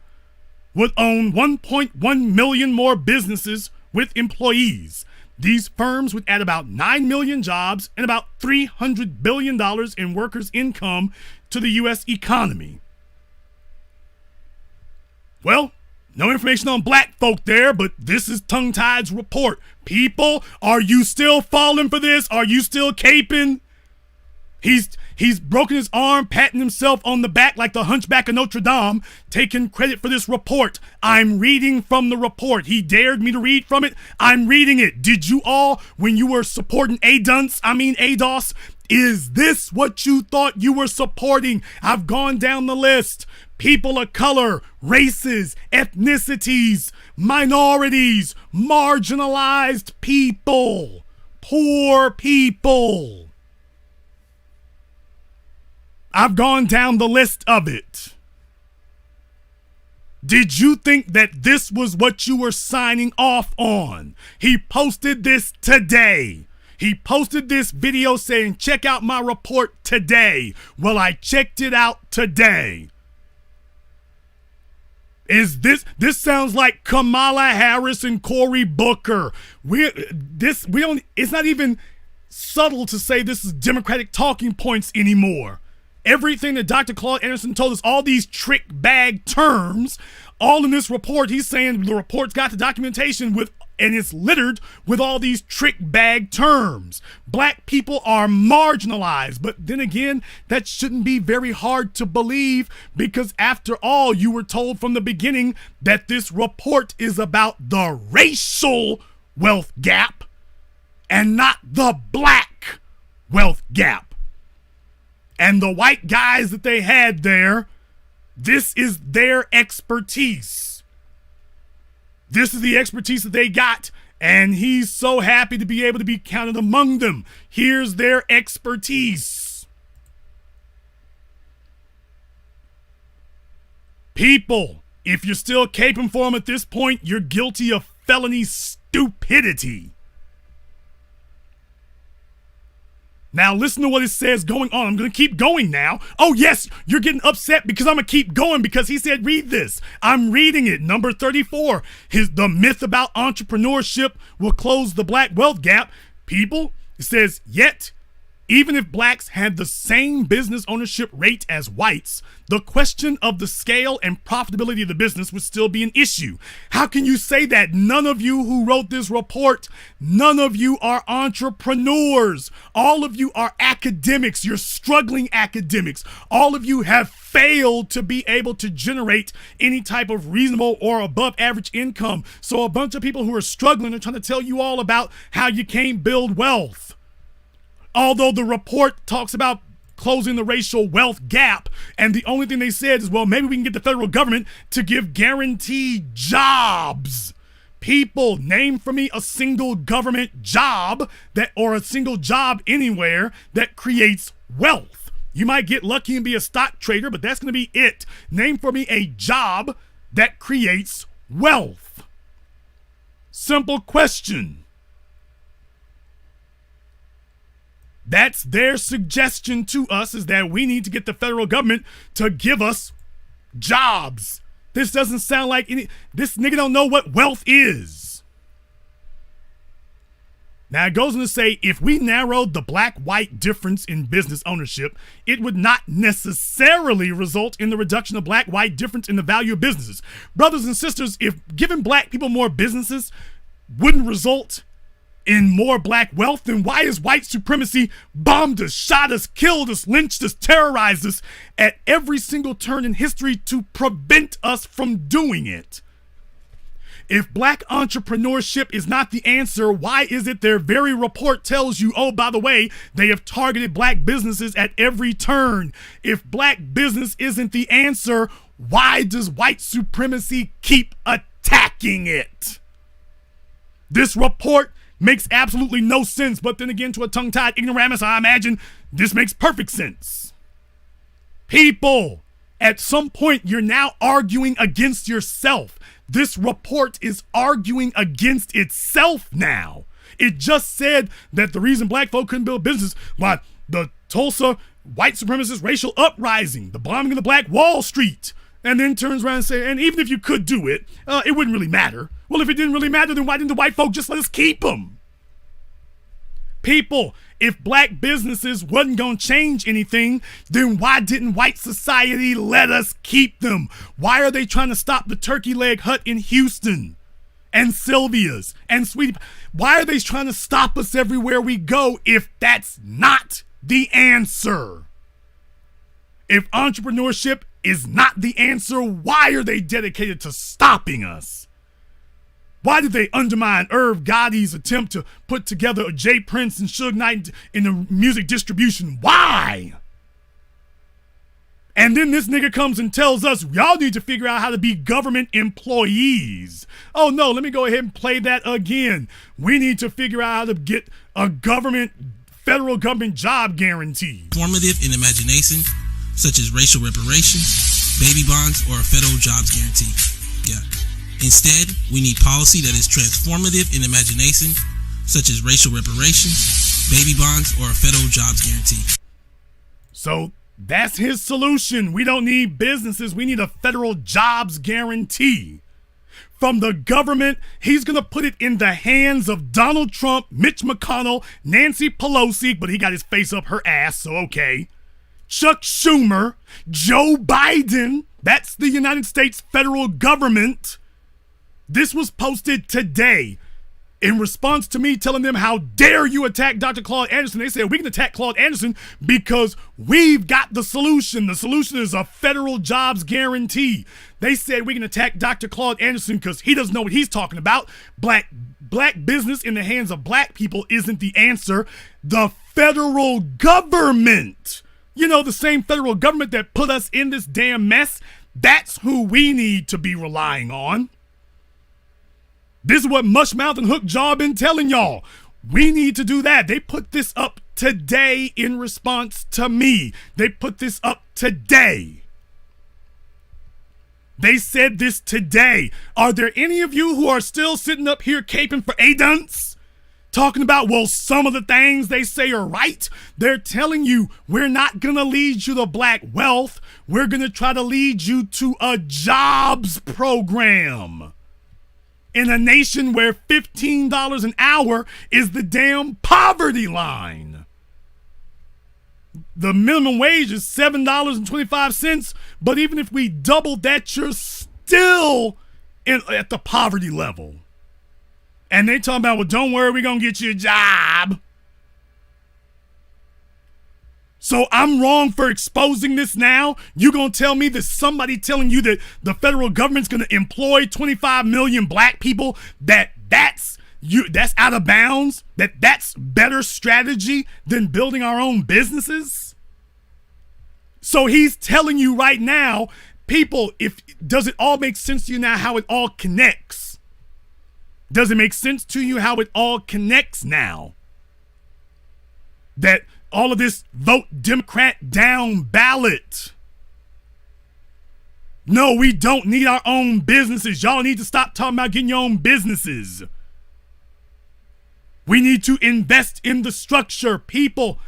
would own 1.1 million more businesses with employees. These firms would add about 9 million jobs and about $300 billion in workers' income to the U.S. economy. Well, no information on black folk there, but this is Tongue-Tied's report. People, are you still falling for this? Are you still caping? He's broken his arm, patting himself on the back like the Hunchback of Notre Dame, taking credit for this report. I'm reading from the report. He dared me to read from it. I'm reading it. Did you all, when you were supporting ADOS, is this what you thought you were supporting? I've gone down the list. People of color, races, ethnicities, minorities, marginalized people, poor people. I've gone down the list of it. Did you think that this was what you were signing off on? He posted this today. He posted this video saying, check out my report today. Well, I checked it out today. This sounds like Kamala Harris and Cory Booker. It's not even subtle to say this is Democratic talking points anymore. Everything that Dr. Claud Anderson told us, all these trick bag terms, all in this report, he's saying the report's got the documentation and it's littered with all these trick bag terms. Black people are marginalized, but then again, that shouldn't be very hard to believe, because after all, you were told from the beginning that this report is about the racial wealth gap and not the black wealth gap. And the white guys that they had there, this is their expertise. This is the expertise that they got, and he's so happy to be able to be counted among them. Here's their expertise. People, if you're still caping for them at this point, you're guilty of felony stupidity. Now listen to what it says going on. I'm going to keep going now. Oh yes, you're getting upset because I'm going to keep going because he said read this. I'm reading it. Number 34. The myth about entrepreneurship will close the black wealth gap. People, it says, yet, even if blacks had the same business ownership rate as whites, the question of the scale and profitability of the business would still be an issue. How can you say that? None of you who wrote this report, none of you are entrepreneurs. All of you are academics. You're struggling academics. All of you have failed to be able to generate any type of reasonable or above average income. So a bunch of people who are struggling are trying to tell you all about how you can't build wealth. Although the report talks about closing the racial wealth gap, and the only thing they said is, well, maybe we can get the federal government to give guaranteed jobs. People, name for me a single government job or a single job anywhere that creates wealth. You might get lucky and be a stock trader, but that's going to be it. Name for me a job that creates wealth. Simple question. That's their suggestion to us, is that we need to get the federal government to give us jobs. This doesn't sound like this nigga don't know what wealth is. Now it goes on to say, if we narrowed the black-white difference in business ownership, it would not necessarily result in the reduction of black-white difference in the value of businesses. Brothers and sisters, if giving black people more businesses wouldn't result in more black wealth, then why is white supremacy bombed us, shot us, killed us, lynched us, terrorized us at every single turn in history to prevent us from doing it? If black entrepreneurship is not the answer, why is it their very report tells you, oh, by the way, they have targeted black businesses at every turn? If black business isn't the answer, why does white supremacy keep attacking it? This report makes absolutely no sense, but then again, to a tongue-tied ignoramus, I imagine this makes perfect sense. People, at some point, you're now arguing against yourself. This report is arguing against itself now. It just said that the reason black folk couldn't build business, why the Tulsa white supremacist racial uprising, the bombing of the Black Wall Street, and then turns around and says, and even if you could do it, it wouldn't really matter. Well, if it didn't really matter, then why didn't the white folk just let us keep them? People, if black businesses wasn't going to change anything, then why didn't white society let us keep them? Why are they trying to stop the turkey leg hut in Houston and Sylvia's and Sweetie? Why are they trying to stop us everywhere we go if that's not the answer? If entrepreneurship is not the answer, why are they dedicated to stopping us? Why did they undermine Irv Gotti's attempt to put together a Jay Prince and Suge Knight in the music distribution? Why? And then this nigga comes and tells us, y'all need to figure out how to be government employees. Oh no, let me go ahead and play that again. We need to figure out how to get a federal government job guarantee. Formative in imagination, such as racial reparations, baby bonds, or a federal jobs guarantee. Yeah. Instead, we need policy that is transformative in imagination, such as racial reparations, baby bonds, or a federal jobs guarantee. So that's his solution. We don't need businesses. We need a federal jobs guarantee. From the government, he's going to put it in the hands of Donald Trump, Mitch McConnell, Nancy Pelosi, but he got his face up her ass, so okay. Chuck Schumer, Joe Biden, that's the United States federal government. This was posted today in response to me telling them, how dare you attack Dr. Claud Anderson? They said we can attack Claud Anderson because we've got the solution. The solution is a federal jobs guarantee. They said we can attack Dr. Claud Anderson because he doesn't know what he's talking about. Black business in the hands of black people isn't the answer. The federal government, the same federal government that put us in this damn mess, that's who we need to be relying on. This is what Mushmouth and Hookjaw been telling y'all. We need to do that. They put this up today in response to me. They put this up today. They said this today. Are there any of you who are still sitting up here caping for A-dunce? talking about, well, some of the things they say are right. They're telling you, we're not going to lead you to black wealth. We're going to try to lead you to a jobs program in a nation where $15 an hour is the damn poverty line. The minimum wage is $7.25, but even if we double that, you're still at the poverty level. And they talking about, well, don't worry, we're going to get you a job. So I'm wrong for exposing this now? You going to tell me that somebody telling you that the federal government's going to employ 25 million black people, that's out of bounds? That's better strategy than building our own businesses? So he's telling you right now, people, does it all make sense to you now how it all connects? Does it make sense to you how it all connects now? That all of this vote Democrat down ballot. No, we don't need our own businesses. Y'all need to stop talking about getting your own businesses. We need to invest in the structure. People,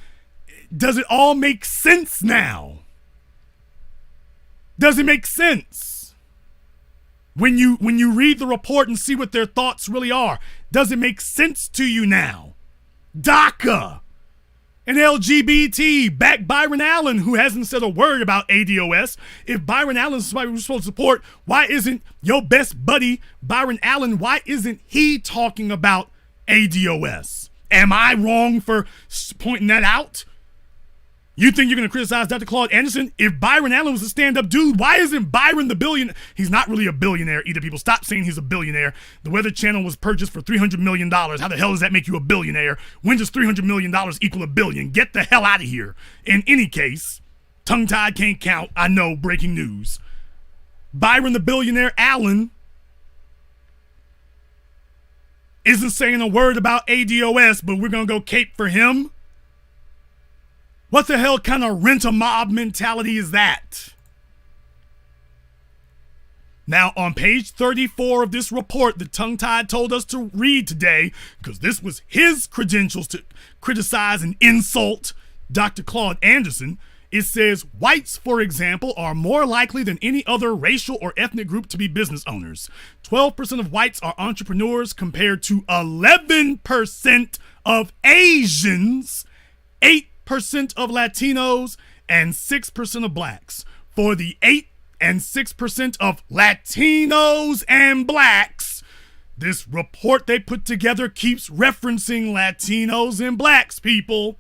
does it all make sense now? Does it make sense? When you read the report and see what their thoughts really are, does it make sense to you now? DACA and LGBT, back Byron Allen, who hasn't said a word about ADOS. If Byron Allen is somebody we're supposed to support, why isn't your best buddy, Byron Allen, why isn't he talking about ADOS? Am I wrong for pointing that out? You think you're going to criticize Dr. Claud Anderson? If Byron Allen was a stand-up dude, why isn't Byron the billionaire? He's not really a billionaire either, people. Stop saying he's a billionaire. The Weather Channel was purchased for $300 million. How the hell does that make you a billionaire? When does $300 million equal a billion? Get the hell out of here. In any case, tongue-tied can't count. I know, breaking news. Byron the billionaire Allen isn't saying a word about ADOS, but we're going to go cape for him? What the hell kind of rent-a-mob mentality is that? Now, on page 34 of this report that Tongue-Tied told us to read today, because this was his credentials to criticize and insult Dr. Claud Anderson, it says, whites, for example, are more likely than any other racial or ethnic group to be business owners. 12% of whites are entrepreneurs compared to 11% of Asians, 8% of Latinos, and 6% of blacks. For the 8 and 6% of Latinos and blacks, this report they put together keeps referencing Latinos and blacks, people.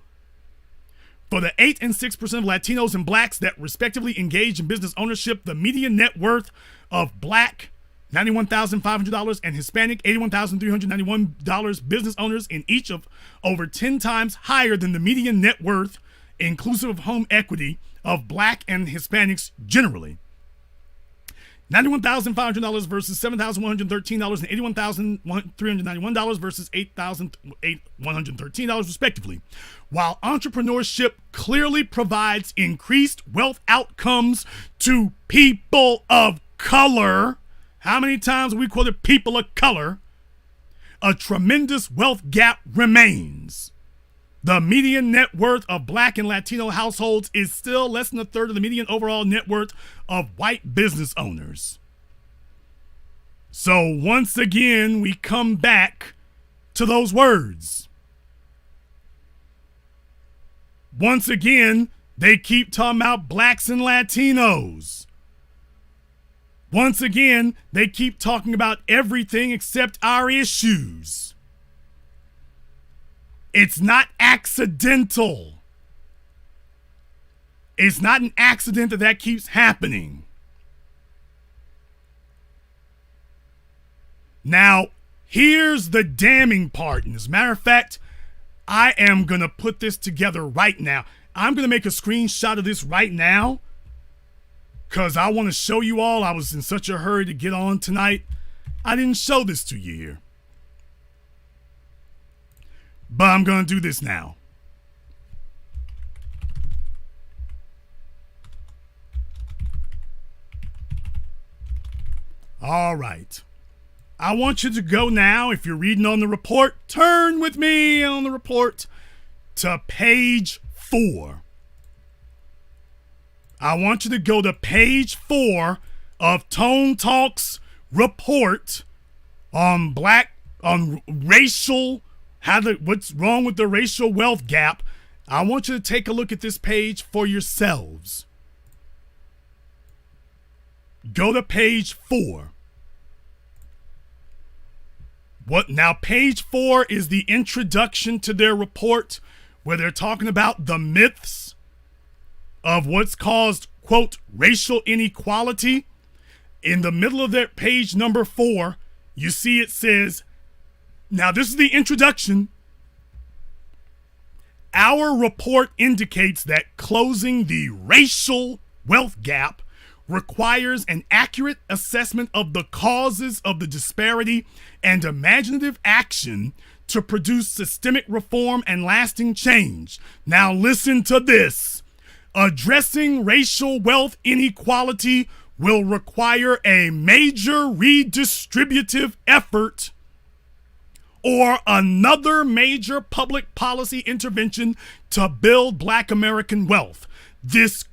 For the 8 and 6% of Latinos and blacks that respectively engage in business ownership, the median net worth of black, $91,500, and Hispanic, $81,391 business owners in each of over 10 times higher than the median net worth, inclusive of home equity, of black and Hispanics generally. $91,500 versus $7,113 and $81,391 versus $8,113 respectively. While entrepreneurship clearly provides increased wealth outcomes to people of color, how many times have we quoted people of color? A tremendous wealth gap remains. The median net worth of black and Latino households is still less than a third of the median overall net worth of white business owners. So once again, we come back to those words. Once again, they keep talking about blacks and Latinos. Once again, they keep talking about everything except our issues. It's not accidental. It's not an accident that keeps happening. Now, here's the damning part. And as a matter of fact, I am going to put this together right now. I'm going to make a screenshot of this right now, because I want to show you all. I was in such a hurry to get on tonight. I didn't show this to you here. But I'm going to do this now. All right. I want you to go now, if you're reading on the report, turn with me on the report to page 4. I want you to go to page 4 of Tone Talk's report on racial, what's wrong with the racial wealth gap. I want you to take a look at this page for yourselves. Go to page 4. Now, page 4 is the introduction to their report, where they're talking about the myths of what's caused, quote, racial inequality. In the middle of that page number 4, you see it says, now this is the introduction. Our report indicates that closing the racial wealth gap requires an accurate assessment of the causes of the disparity and imaginative action to produce systemic reform and lasting change. Now listen to this. Addressing racial wealth inequality will require a major redistributive effort or another major public policy intervention to build Black American wealth. This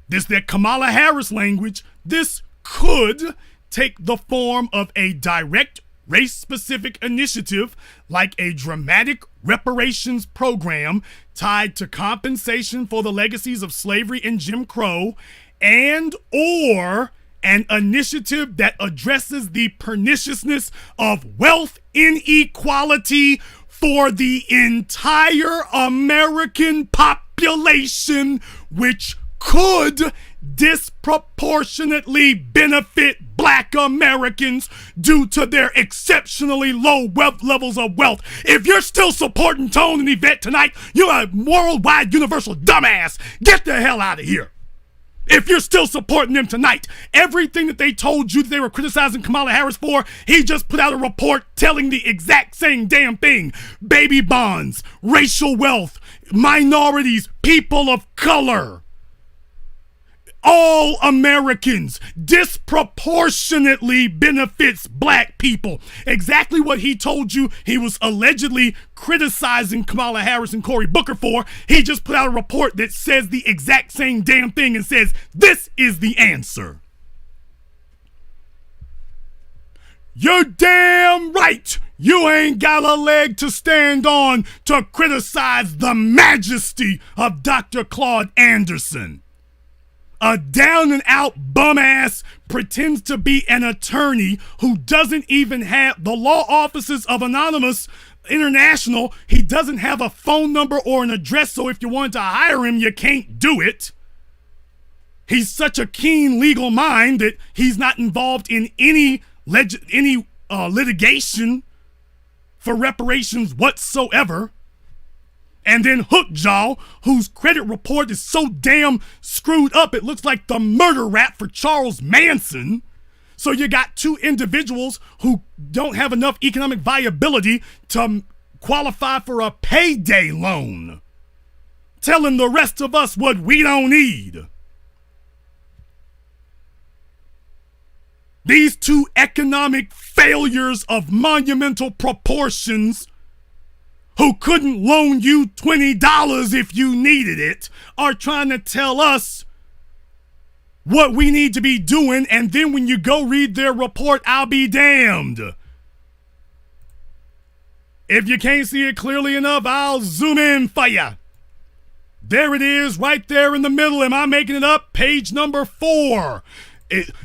that Kamala Harris language, this could take the form of a direct race-specific initiative like a dramatic reparations program tied to compensation for the legacies of slavery and Jim Crow, and or an initiative that addresses the perniciousness of wealth inequality for the entire American population, which could disproportionately benefit Black Americans due to their exceptionally low wealth levels of wealth. If you're still supporting Tone and Yvette tonight, you're a worldwide universal dumbass. Get the hell out of here. If you're still supporting them tonight, everything that they told you that they were criticizing Kamala Harris for, he just put out a report telling the exact same damn thing. Baby bonds, racial wealth, minorities, people of color, all Americans, disproportionately benefits Black people. Exactly what he told you he was allegedly criticizing Kamala Harris and Cory Booker for. He just put out a report that says the exact same damn thing and says, this is the answer. You're damn right. You ain't got a leg to stand on to criticize the majesty of Dr. Claud Anderson. A down-and-out bum-ass pretends to be an attorney who doesn't even have the law offices of Anonymous International. He doesn't have a phone number or an address, so if you want to hire him, you can't do it. He's such a keen legal mind that he's not involved in any litigation for reparations whatsoever. And then Hookjaw, whose credit report is so damn screwed up, it looks like the murder rap for Charles Manson. So you got two individuals who don't have enough economic viability to qualify for a payday loan, telling the rest of us what we don't need. These two economic failures of monumental proportions, who couldn't loan you $20 if you needed it, are trying to tell us what we need to be doing, and then when you go read their report, I'll be damned. If you can't see it clearly enough, I'll zoom in for you. There it is, right there in the middle. Am I making it up? Page number 4.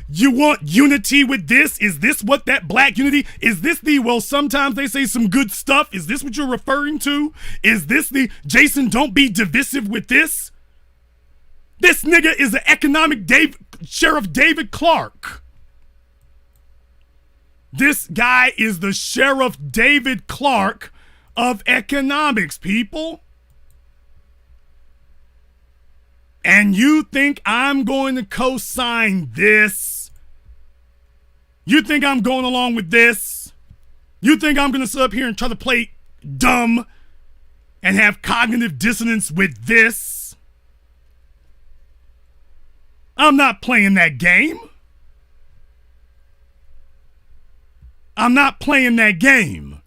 You want unity with this? Is this what that Black unity? Is this the, well, sometimes they say some good stuff? Is this what you're referring to? Is this the, Jason, don't be divisive with this? This nigga is the economic Sheriff David Clark. This guy is the Sheriff David Clark of economics, people. And you think I'm going to co-sign this? You think I'm going along with this? You think I'm going to sit up here and try to play dumb and have cognitive dissonance with this? I'm not playing that game. I'm not playing that game.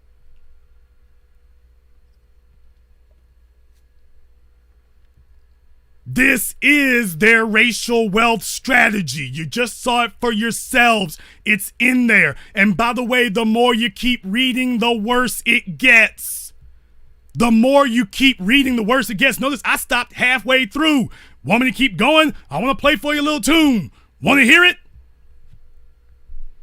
This is their racial wealth strategy. You just saw it for yourselves. It's in there. And by the way, the more you keep reading, the worse it gets. The more you keep reading, the worse it gets. Notice I stopped halfway through. Want me to keep going? I want to play for you a little tune. Want to hear it?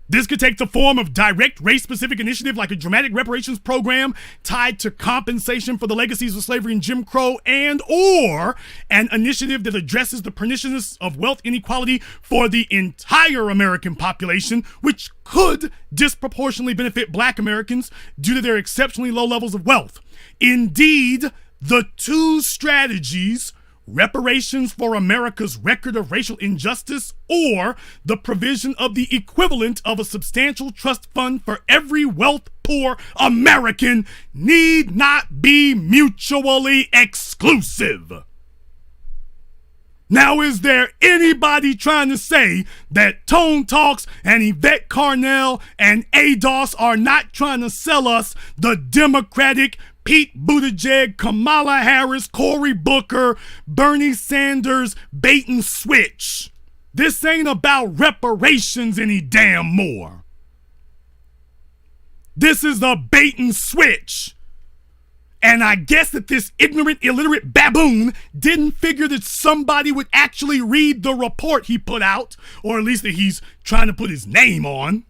This could take the form of direct race-specific initiative like a dramatic reparations program tied to compensation for the legacies of slavery and Jim Crow, and or an initiative that addresses the perniciousness of wealth inequality for the entire American population, which could disproportionately benefit Black Americans due to their exceptionally low levels of wealth. Indeed, the two strategies, reparations for America's record of racial injustice or the provision of the equivalent of a substantial trust fund for every wealth-poor American, need not be mutually exclusive. Now, is there anybody trying to say that Tone Talks and Yvette Carnell and ADOS are not trying to sell us the Democratic Pete Buttigieg, Kamala Harris, Cory Booker, Bernie Sanders bait and switch? This ain't about reparations any damn more. This is a bait and switch. And I guess that this ignorant, illiterate baboon didn't figure that somebody would actually read the report he put out, or at least that he's trying to put his name on.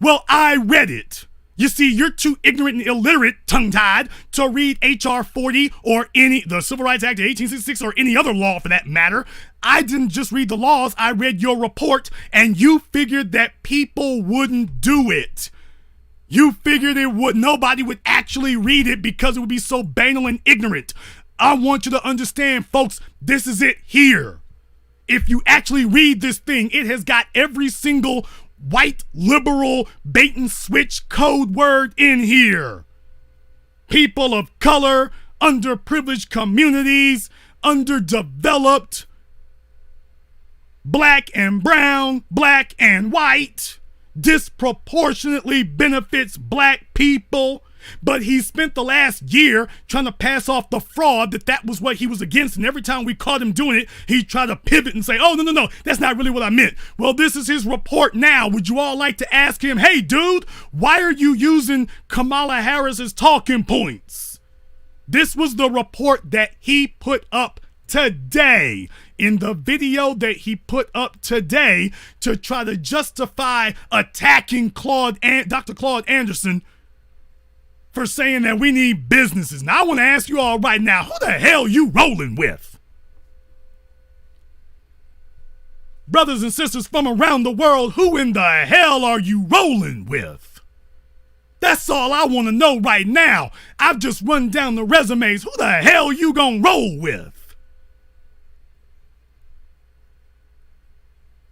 Well, I read it. You see, you're too ignorant and illiterate, tongue-tied, to read H.R. 40 or the Civil Rights Act of 1866 or any other law for that matter. I didn't just read the laws, I read your report, and you figured that people wouldn't do it. You figured nobody would actually read it because it would be so banal and ignorant. I want you to understand, folks, this is it here. If you actually read this thing, it has got every single white liberal bait and switch code word in here. People of color, underprivileged communities, underdeveloped, Black and brown, Black and white, disproportionately benefits Black people. But he spent the last year trying to pass off the fraud that was what he was against, and every time we caught him doing it, he tried to pivot and say, oh, no, that's not really what I meant. Well, this is his report now. Would you all like to ask him, hey, dude, why are you using Kamala Harris's talking points? This was the report that he put up today, in the video that he put up today to try to justify attacking Dr. Claud Anderson for saying that we need businesses. Now, I want to ask you all right now, who the hell you rolling with? Brothers and sisters from around the world, who in the hell are you rolling with? That's all I want to know right now. I've just run down the resumes. Who the hell you gonna roll with?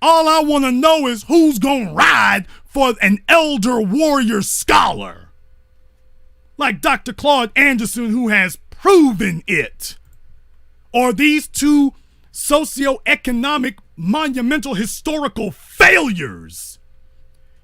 All I want to know is who's gonna ride for an elder warrior scholar like Dr. Claud Anderson, who has proven it. Or these two socioeconomic, monumental, historical failures.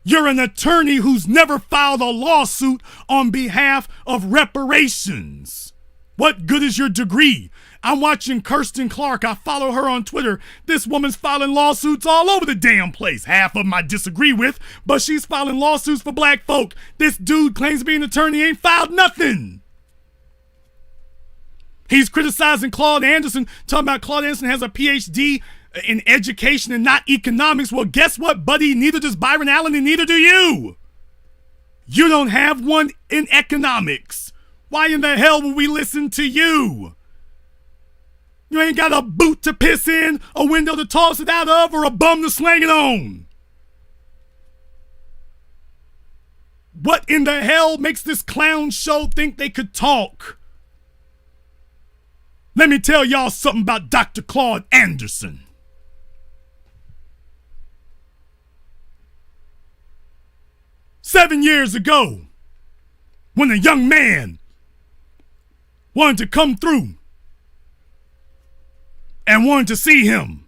You're an attorney who's never filed a lawsuit on behalf of reparations. What good is your degree? I'm watching Kirsten Clark. I follow her on Twitter. This woman's filing lawsuits all over the damn place. Half of them I disagree with, but she's filing lawsuits for Black folk. This dude claims to be an attorney, ain't filed nothing. He's criticizing Claud Anderson, talking about Claud Anderson has a PhD in education and not economics. Well, guess what, buddy? Neither does Byron Allen and neither do you. You don't have one in economics. Why in the hell would we listen to you? You ain't got a boot to piss in, a window to toss it out of, or a bum to slang it on. What in the hell makes this clown show think they could talk? Let me tell y'all something about Dr. Claud Anderson. Seven years ago, when a young man wanted to come through and wanted to see him,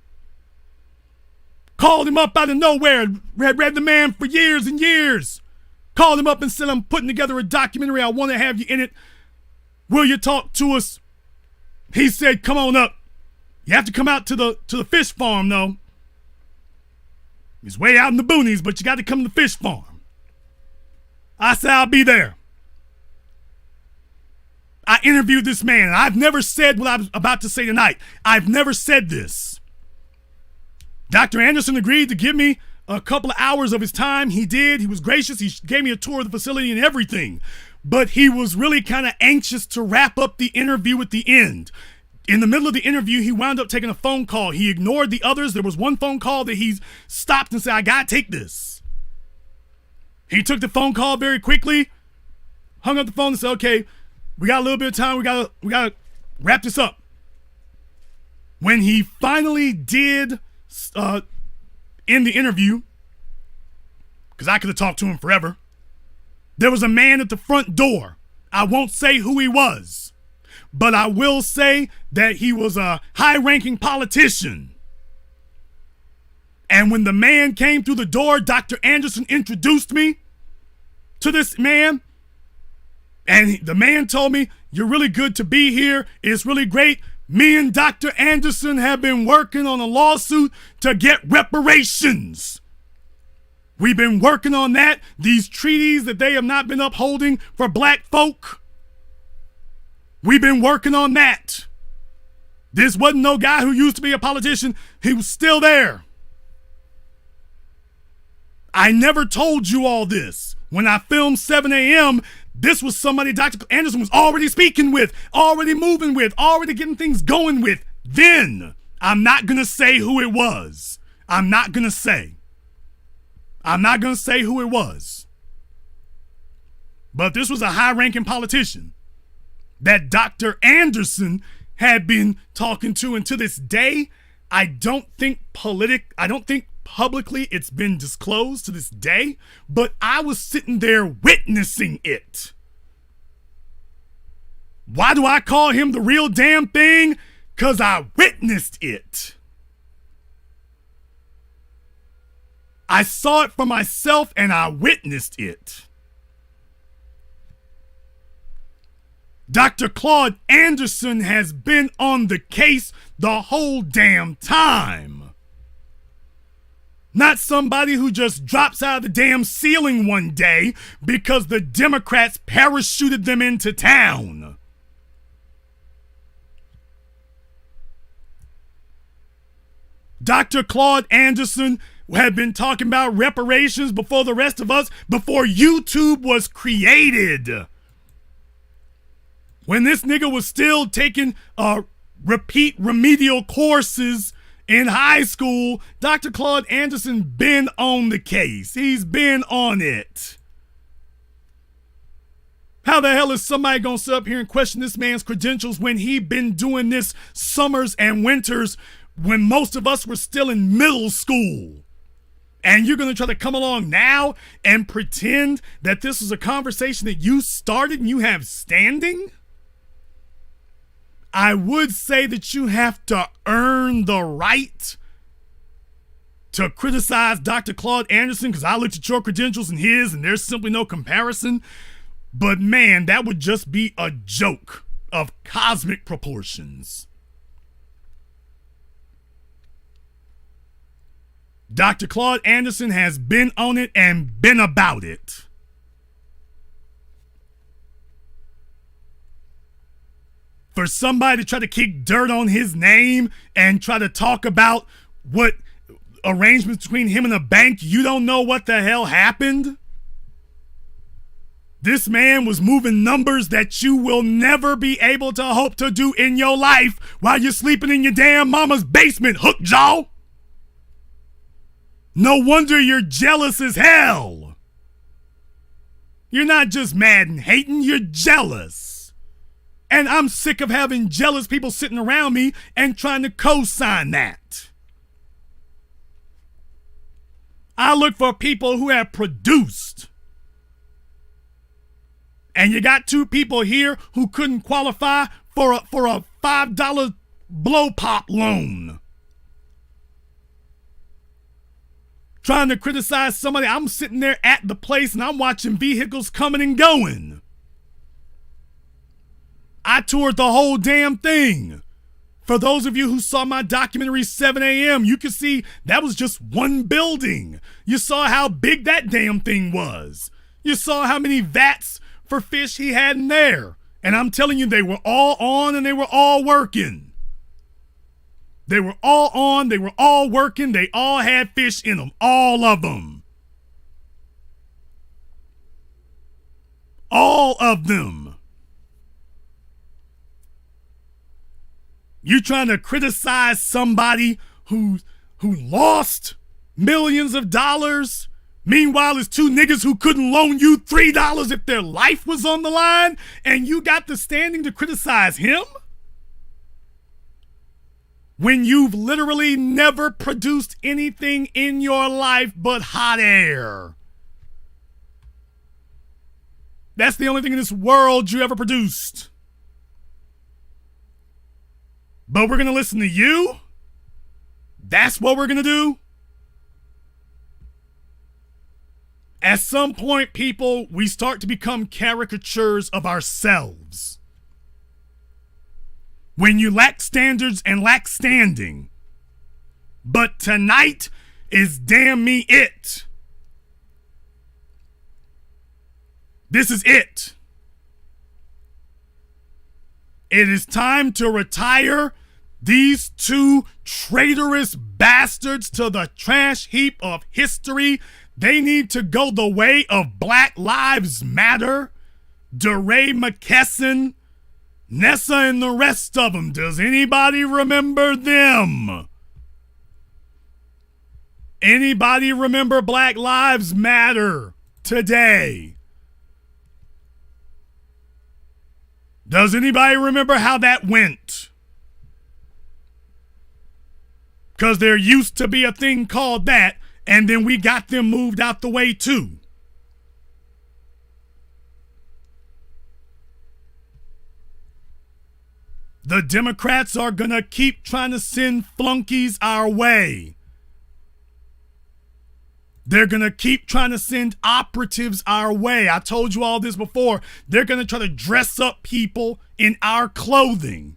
called him up out of nowhere, had read the man for years and years, Called him up and said, I'm putting together a documentary. I want to have you in it. Will you talk to us? He said, come on up. You have to come out to the fish farm, though. He's way out in the boonies, but you got to come to the fish farm. I said, I'll be there. I interviewed this man, and I've never said what I'm about to say tonight. I've never said this. Dr. Anderson agreed to give me a couple of hours of his time. He did. He was gracious. He gave me a tour of the facility and everything. But he was really kind of anxious to wrap up the interview at the end. In the middle of the interview, he wound up taking a phone call. He ignored the others. There was one phone call that he stopped and said, I got to take this. He took the phone call very quickly, hung up the phone and said, okay, we got a little bit of time. We got to wrap this up. When he finally did end the interview, because I could have talked to him forever, there was a man at the front door. I won't say who he was, but I will say that he was a high-ranking politician. And when the man came through the door, Dr. Anderson introduced me to this man. And the man told me, you're really good to be here. It's really great. Me and Dr. Anderson have been working on a lawsuit to get reparations. We've been working on that. These treaties that they have not been upholding for black folk. We've been working on that. This wasn't no guy who used to be a politician. He was still there. I never told you all this. When I filmed 7 a.m., this was somebody Dr. Anderson was already speaking with, already moving with, already getting things going with. Then, I'm not going to say who it was. I'm not going to say who it was. But this was a high-ranking politician that Dr. Anderson had been talking to, and to this day, I don't think publicly it's been disclosed to this day, but I was sitting there witnessing it. Why do I call him the real damn thing? 'Cause I witnessed it. I saw it for myself and I witnessed it. Dr. Claud Anderson has been on the case the whole damn time. Not somebody who just drops out of the damn ceiling one day because the Democrats parachuted them into town. Dr. Claud Anderson had been talking about reparations before the rest of us, before YouTube was created. When this nigga was still taking repeat remedial courses in high school, Dr. Claud Anderson been on the case. He's been on it. How the hell is somebody gonna sit up here and question this man's credentials when he been doing this summers and winters when most of us were still in middle school? And you're gonna try to come along now and pretend that this is a conversation that you started and you have standing? I would say that you have to earn the right to criticize Dr. Claud Anderson, because I looked at your credentials and his, and there's simply no comparison. But man, that would just be a joke of cosmic proportions. Dr. Claud Anderson has been on it and been about it. For somebody to try to kick dirt on his name and try to talk about what arrangements between him and a bank, you don't know what the hell happened? This man was moving numbers that you will never be able to hope to do in your life while you're sleeping in your damn mama's basement, hook jaw. No wonder you're jealous as hell. You're not just mad and hating, you're jealous. And I'm sick of having jealous people sitting around me and trying to co-sign that. I look for people who have produced. And you got two people here who couldn't qualify for a $5 blow pop loan. trying to criticize somebody. I'm sitting there at the place and I'm watching vehicles coming and going. I toured the whole damn thing. For those of you who saw my documentary 7 a.m., you could see that was just one building. You saw how big that damn thing was. You saw how many vats for fish he had in there. And I'm telling you, they were all on and they were all working. They were all on, they were all working, they all had fish in them. All of them. All of them. You trying to criticize somebody who lost millions of dollars? Meanwhile, it's two niggas who couldn't loan you $3 if their life was on the line, and you got the standing to criticize him? When you've literally never produced anything in your life but hot air. That's the only thing in this world you ever produced. But we're going to listen to you? That's what we're going to do? At some point, people, we start to become caricatures of ourselves. When you lack standards and lack standing. But tonight is damn me it. This is it. It is time to retire these two traitorous bastards to the trash heap of history. They need to go the way of Black Lives Matter, DeRay McKesson, Nessa, and the rest of them. Does anybody remember them? Anybody remember Black Lives Matter today? Does anybody remember how that went? Because there used to be a thing called that, and then we got them moved out the way too. The Democrats are gonna keep trying to send flunkies our way. They're gonna keep trying to send operatives our way. I told you all this before. They're gonna try to dress up people in our clothing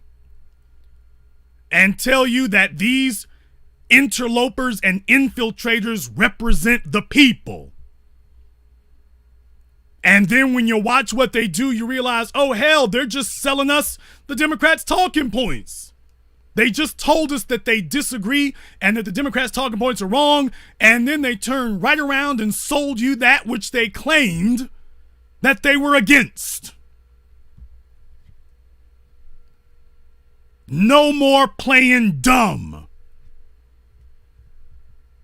and tell you that these interlopers and infiltrators represent the people. And then when you watch what they do, you realize, oh hell, they're just selling us the Democrats' talking points. They just told us that they disagree and that the Democrats' talking points are wrong, and then they turned right around and sold you that which they claimed that they were against. No more playing dumb.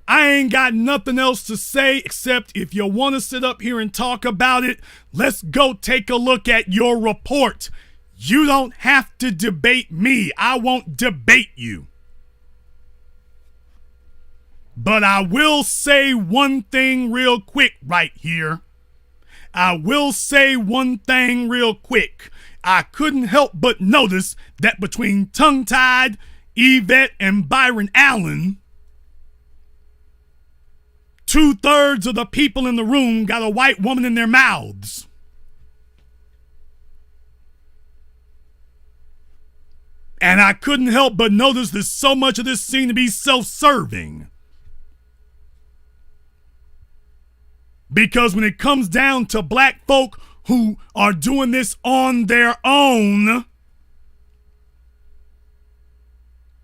I ain't got nothing else to say except if you want to sit up here and talk about it, let's go take a look at your report. You don't have to debate me. I won't debate you. But I will say one thing real quick right here. I will say one thing real quick. I couldn't help but notice that between Tongue-Tied, Yvette, and Byron Allen, 2/3 of the people in the room got a white woman in their mouths. And I couldn't help but notice that so much of this seemed to be self-serving. Because when it comes down to black folk who are doing this on their own,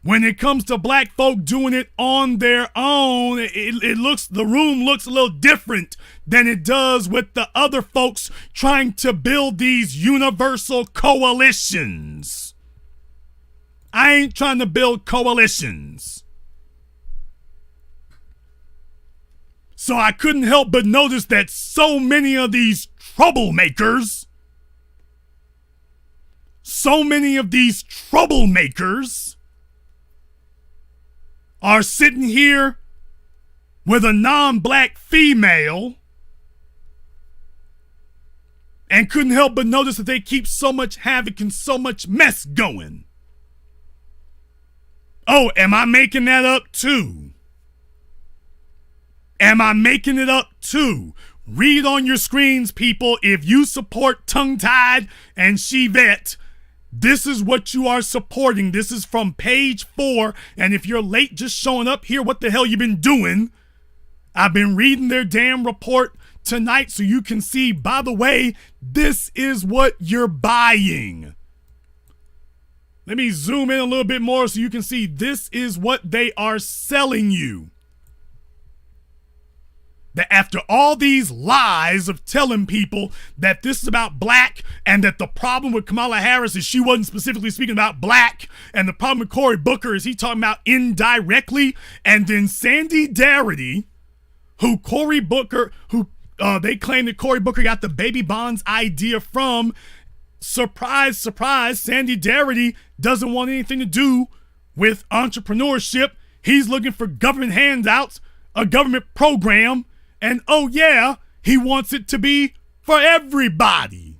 when it comes to black folk doing it on their own, the room looks a little different than it does with the other folks trying to build these universal coalitions. I ain't trying to build coalitions. So I couldn't help but notice that so many of these troublemakers are sitting here with a non-black female and couldn't help but notice that they keep so much havoc and so much mess going. Oh, am I making that up too? Am I making it up too? Read on your screens, people. If you support tongue-tied and Chevette, this is what you are supporting. This is from page 4. And if you're late just showing up here, what the hell you been doing? I've been reading their damn report tonight so you can see, by the way, this is what you're buying. Let me zoom in a little bit more so you can see this is what they are selling you. That after all these lies of telling people that this is about black and that the problem with Kamala Harris is she wasn't specifically speaking about black, and the problem with Cory Booker is he talking about indirectly, and then Sandy Darity, who they claim that Cory Booker got the baby bonds idea from. Surprise, surprise, Sandy Darity doesn't want anything to do with entrepreneurship. He's looking for government handouts, a government program, and oh yeah, he wants it to be for everybody.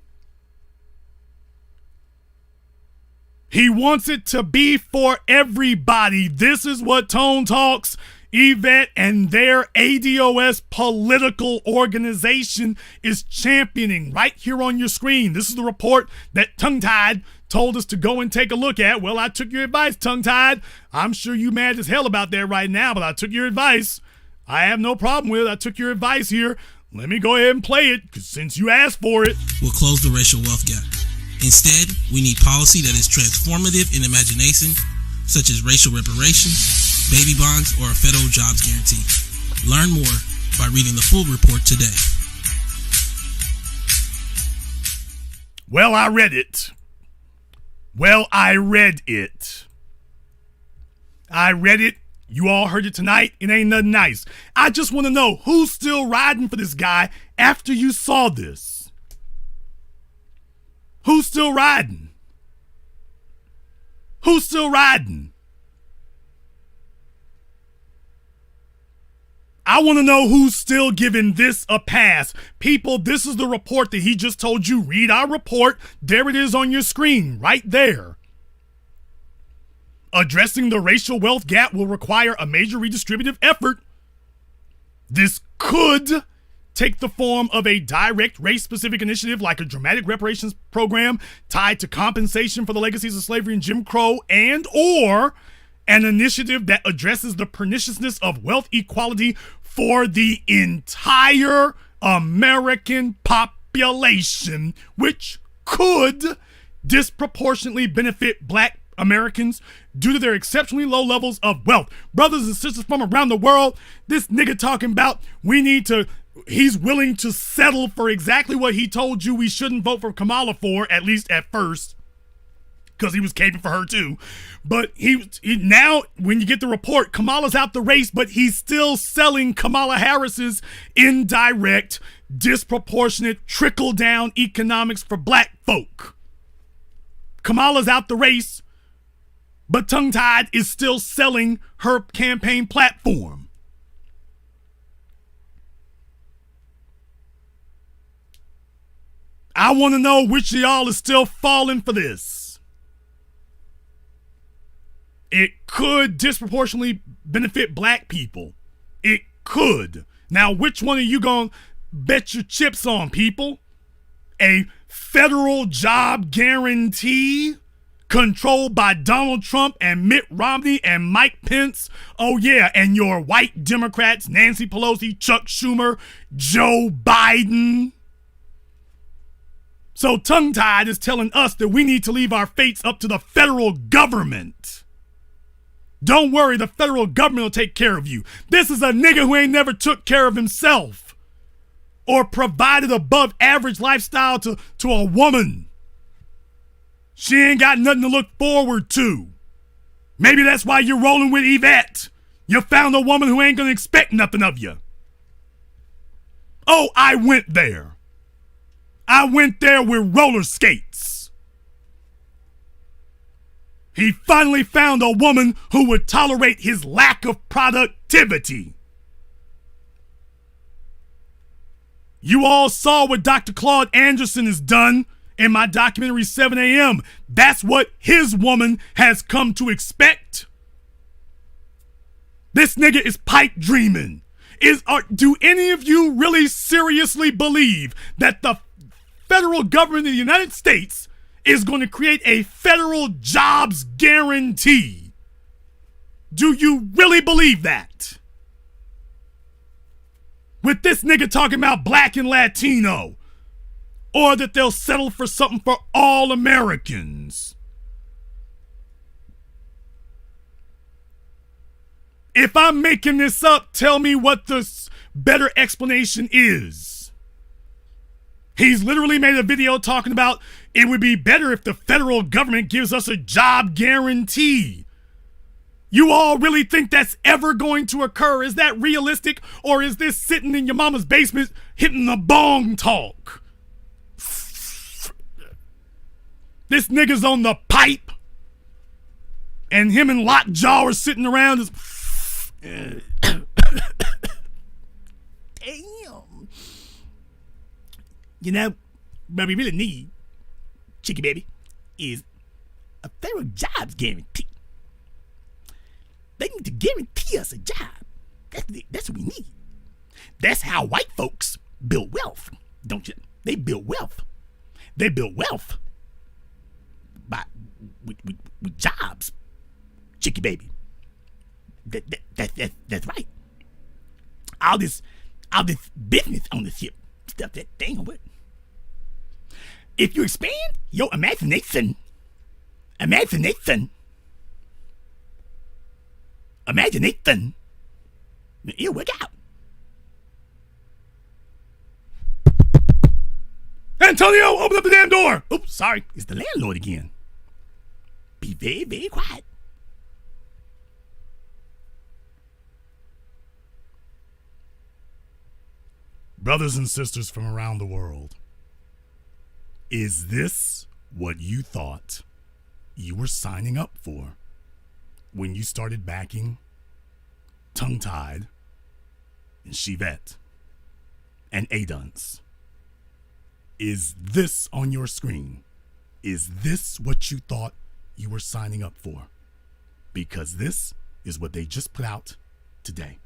He wants it to be for everybody. This is what Tone Talks, Yvette, and their ADOS political organization is championing right here on your screen. This is the report that Tongue-Tied told us to go and take a look at. Well, I took your advice, Tongue-Tied. I'm sure you mad as hell about that right now, but I took your advice. I have no problem with it. I took your advice here. Let me go ahead and play it, because since you asked for it. Will close the racial wealth gap. Instead, we need policy that is transformative in imagination, such as racial reparations, baby bonds, or a federal jobs guarantee. Learn more by reading the full report today. Well, I read it. You all heard it tonight. It ain't nothing nice. I just want to know who's still riding for this guy after you saw this. Who's still riding? Who's still riding? I want to know who's still giving this a pass. People, this is the report that he just told you. Read our report. There it is on your screen, right there. Addressing the racial wealth gap will require a major redistributive effort. This could take the form of a direct race-specific initiative like a dramatic reparations program tied to compensation for the legacies of slavery and Jim Crow, and or an initiative that addresses the perniciousness of wealth equality for the entire American population, which could disproportionately benefit black Americans due to their exceptionally low levels of wealth. Brothers and sisters from around the world, this nigga talking about he's willing to settle for exactly what he told you we shouldn't vote for Kamala for, at least at first, because he was caping for her too. But he now, when you get the report, Kamala's out the race, but he's still selling Kamala Harris's indirect, disproportionate, trickle-down economics for black folk. Kamala's out the race, but Tongue-Tied is still selling her campaign platform. I want to know which of y'all is still falling for this. It could disproportionately benefit black people. It could. Now, which one are you going to bet your chips on, people? A federal job guarantee controlled by Donald Trump and Mitt Romney and Mike Pence. Oh yeah, and your white Democrats, Nancy Pelosi, Chuck Schumer, Joe Biden. So Tongue-Tied is telling us that we need to leave our fates up to the federal government. Don't worry, the federal government will take care of you. This is a nigga who ain't never took care of himself or provided above average lifestyle to a woman. She ain't got nothing to look forward to. Maybe that's why you're rolling with Yvette. You found a woman who ain't gonna expect nothing of you. Oh, I went there. I went there with roller skates. He finally found a woman who would tolerate his lack of productivity. You all saw what Dr. Claud Anderson has done in my documentary 7 a.m. That's what his woman has come to expect. This nigga is pipe dreaming. Do any of you really seriously believe that the federal government of the United States is going to create a federal jobs guarantee? Do you really believe that? With this nigga talking about black and Latino, or that they'll settle for something for all Americans. If I'm making this up, tell me what the better explanation is. He's literally made a video talking about it would be better if the federal government gives us a job guarantee. You all really think that's ever going to occur? Is that realistic? Or is this sitting in your mama's basement hitting the bong talk? This nigga's on the pipe, and him and Lockjaw are sitting around. Damn. You know, what we really need, Chicky Baby, is a federal jobs guarantee. They need to guarantee us a job. That's what we need. That's how white folks build wealth, don't you? They build wealth. They build wealth with jobs, Chicky Baby. That's right. All this business ownership stuff that they ain't gonna work. If you expand your imagination, it'll work out. Antonio, open up the damn door. Oops, sorry. It's the landlord again. Be very, very quiet. Brothers and sisters from around the world, is this what you thought you were signing up for when you started backing Tongue-Tied and Chivette and A-Dunce? Is this on your screen? Is this what you thought you were signing up for? Because this is what they just put out today.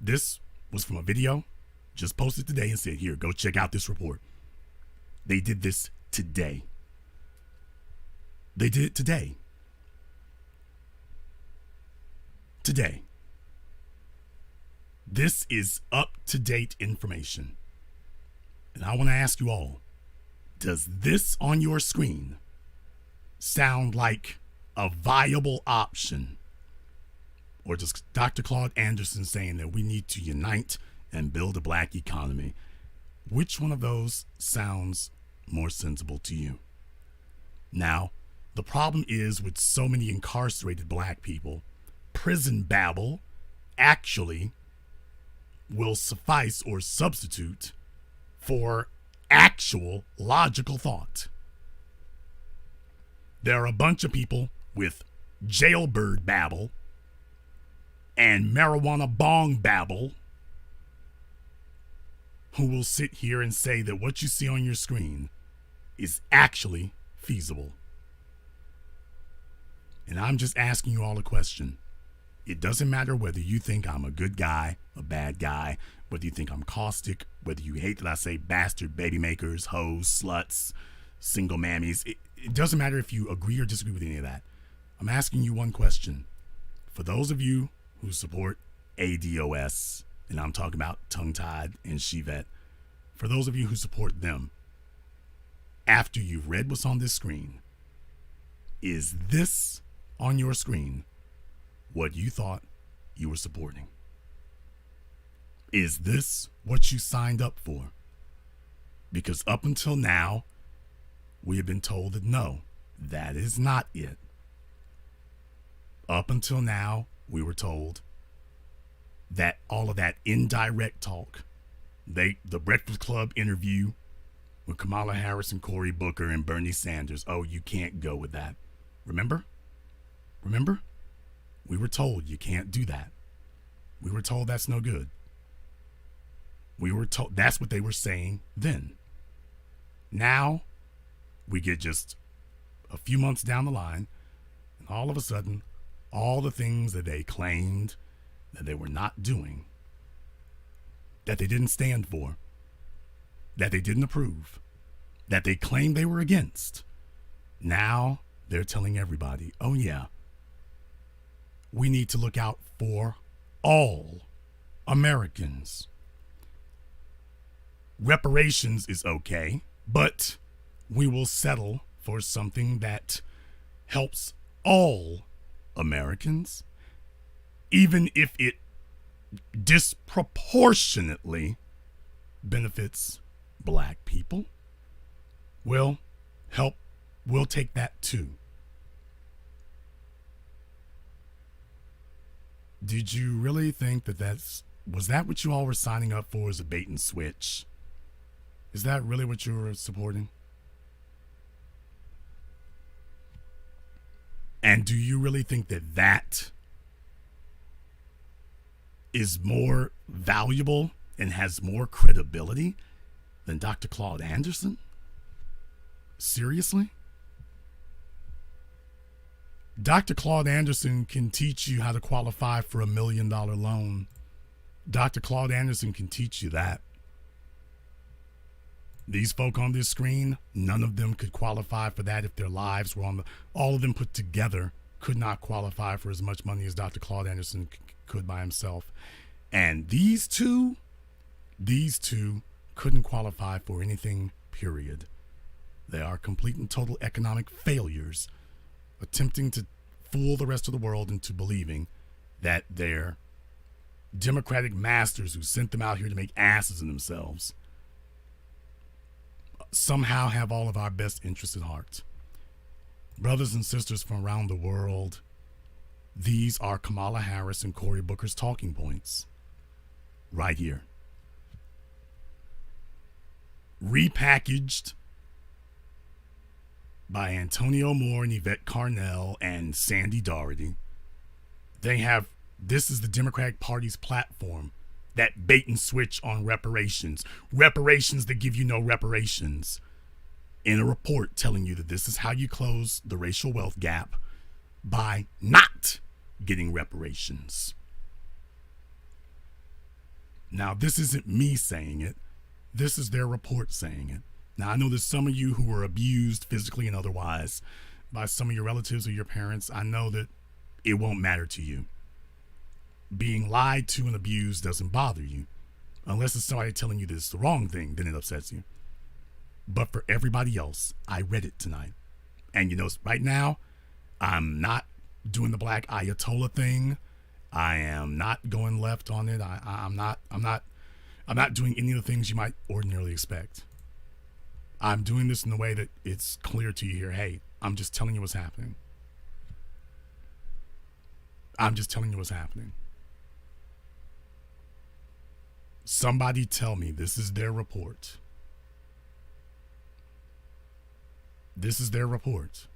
This was from a video just posted today and said, here, go check out this report. They did this today. They did it today. Today. This is up-to-date information. And I want to ask you all, does this on your screen sound like a viable option? Or does Dr. Claud Anderson saying that we need to unite and build a black economy? Which one of those sounds more sensible to you? Now, the problem is with so many incarcerated black people, prison babble actually will suffice or substitute for actual logical thought. There are a bunch of people with jailbird babble and marijuana bong babble who will sit here and say that what you see on your screen is actually feasible. And I'm just asking you all a question. It doesn't matter whether you think I'm a good guy, a bad guy, whether you think I'm caustic, whether you hate that I say bastard baby makers, hoes, sluts, single mammies. It doesn't matter if you agree or disagree with any of that. I'm asking you one question. For those of you who support ADOS, and I'm talking about Tongue-Tied and Chivette, for those of you who support them, after you've read what's on this screen, is this on your screen what you thought you were supporting? Is this what you signed up for? Because up until now, we have been told that no, that is not it. Up until now, we were told that all of that indirect talk, the Breakfast Club interview with Kamala Harris and Cory Booker and Bernie Sanders, oh, you can't go with that. Remember? We were told you can't do that. We were told that's no good. We were told that's what they were saying then. Now, we get just a few months down the line, and all of a sudden, all the things that they claimed that they were not doing that they didn't stand for, that they didn't approve, that they claimed they were against, now they're telling everybody, oh yeah, we need to look out for all Americans. Reparations is okay, but we will settle for something that helps all Americans, even if it disproportionately benefits black people. We'll take that too. Did you really think that was that what you all were signing up for, as a bait and switch? Is that really what you were supporting? And do you really think that is more valuable and has more credibility than Dr. Claud Anderson? Seriously? Dr. Claud Anderson can teach you how to qualify for $1 million loan. Dr. Claud Anderson can teach you that. These folk on this screen, none of them could qualify for that if their lives were all of them put together could not qualify for as much money as Dr. Claud Anderson could by himself. And these two couldn't qualify for anything, period. They are complete and total economic failures, attempting to fool the rest of the world into believing that their democratic masters who sent them out here to make asses of themselves somehow have all of our best interests at heart. Brothers and sisters from around the world, these are Kamala Harris and Cory Booker's talking points right here. Repackaged by Antonio Moore and Yvette Carnell and Sandy Doherty. This is the Democratic Party's platform, that bait and switch on reparations that give you no reparations, in a report telling you that this is how you close the racial wealth gap, by not getting reparations. Now, this isn't me saying it. This is their report saying it. Now, I know there's some of you who were abused physically and otherwise by some of your relatives or your parents. I know that it won't matter to you. Being lied to and abused doesn't bother you. Unless it's somebody telling you that it's the wrong thing, then it upsets you. But for everybody else, I read it tonight. And you know, right now, I'm not doing the black Ayatollah thing. I am not going left on it. I'm not doing any of the things you might ordinarily expect. I'm doing this in a way that it's clear to you here. Hey, I'm just telling you what's happening. I'm just telling you what's happening. Somebody tell me this is their report. This is their report.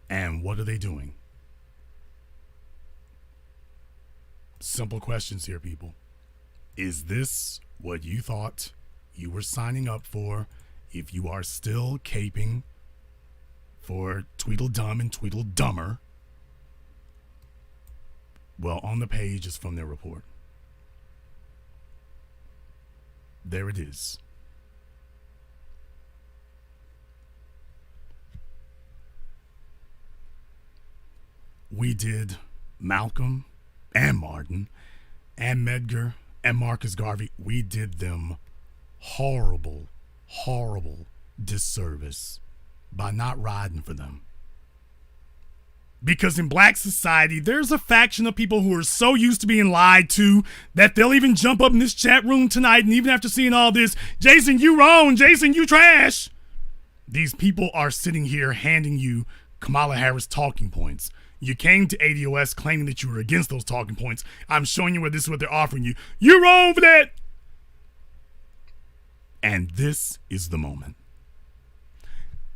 And what are they doing? Simple questions here, people. Is this what you thought you were signing up for if you are still caping for Tweedledum and Tweedledummer? Well, on the page is from their report. There it is. We did Malcolm and Martin and Medgar and Marcus Garvey. We did them horrible, horrible disservice by not riding for them. Because in black society, there's a faction of people who are so used to being lied to that they'll even jump up in this chat room tonight, and even after seeing all this, Jason, you wrong, Jason, you trash. These people are sitting here handing you Kamala Harris talking points. You came to ADOS claiming that you were against those talking points. I'm showing you where this is what they're offering you. You're wrong for that. And this is the moment.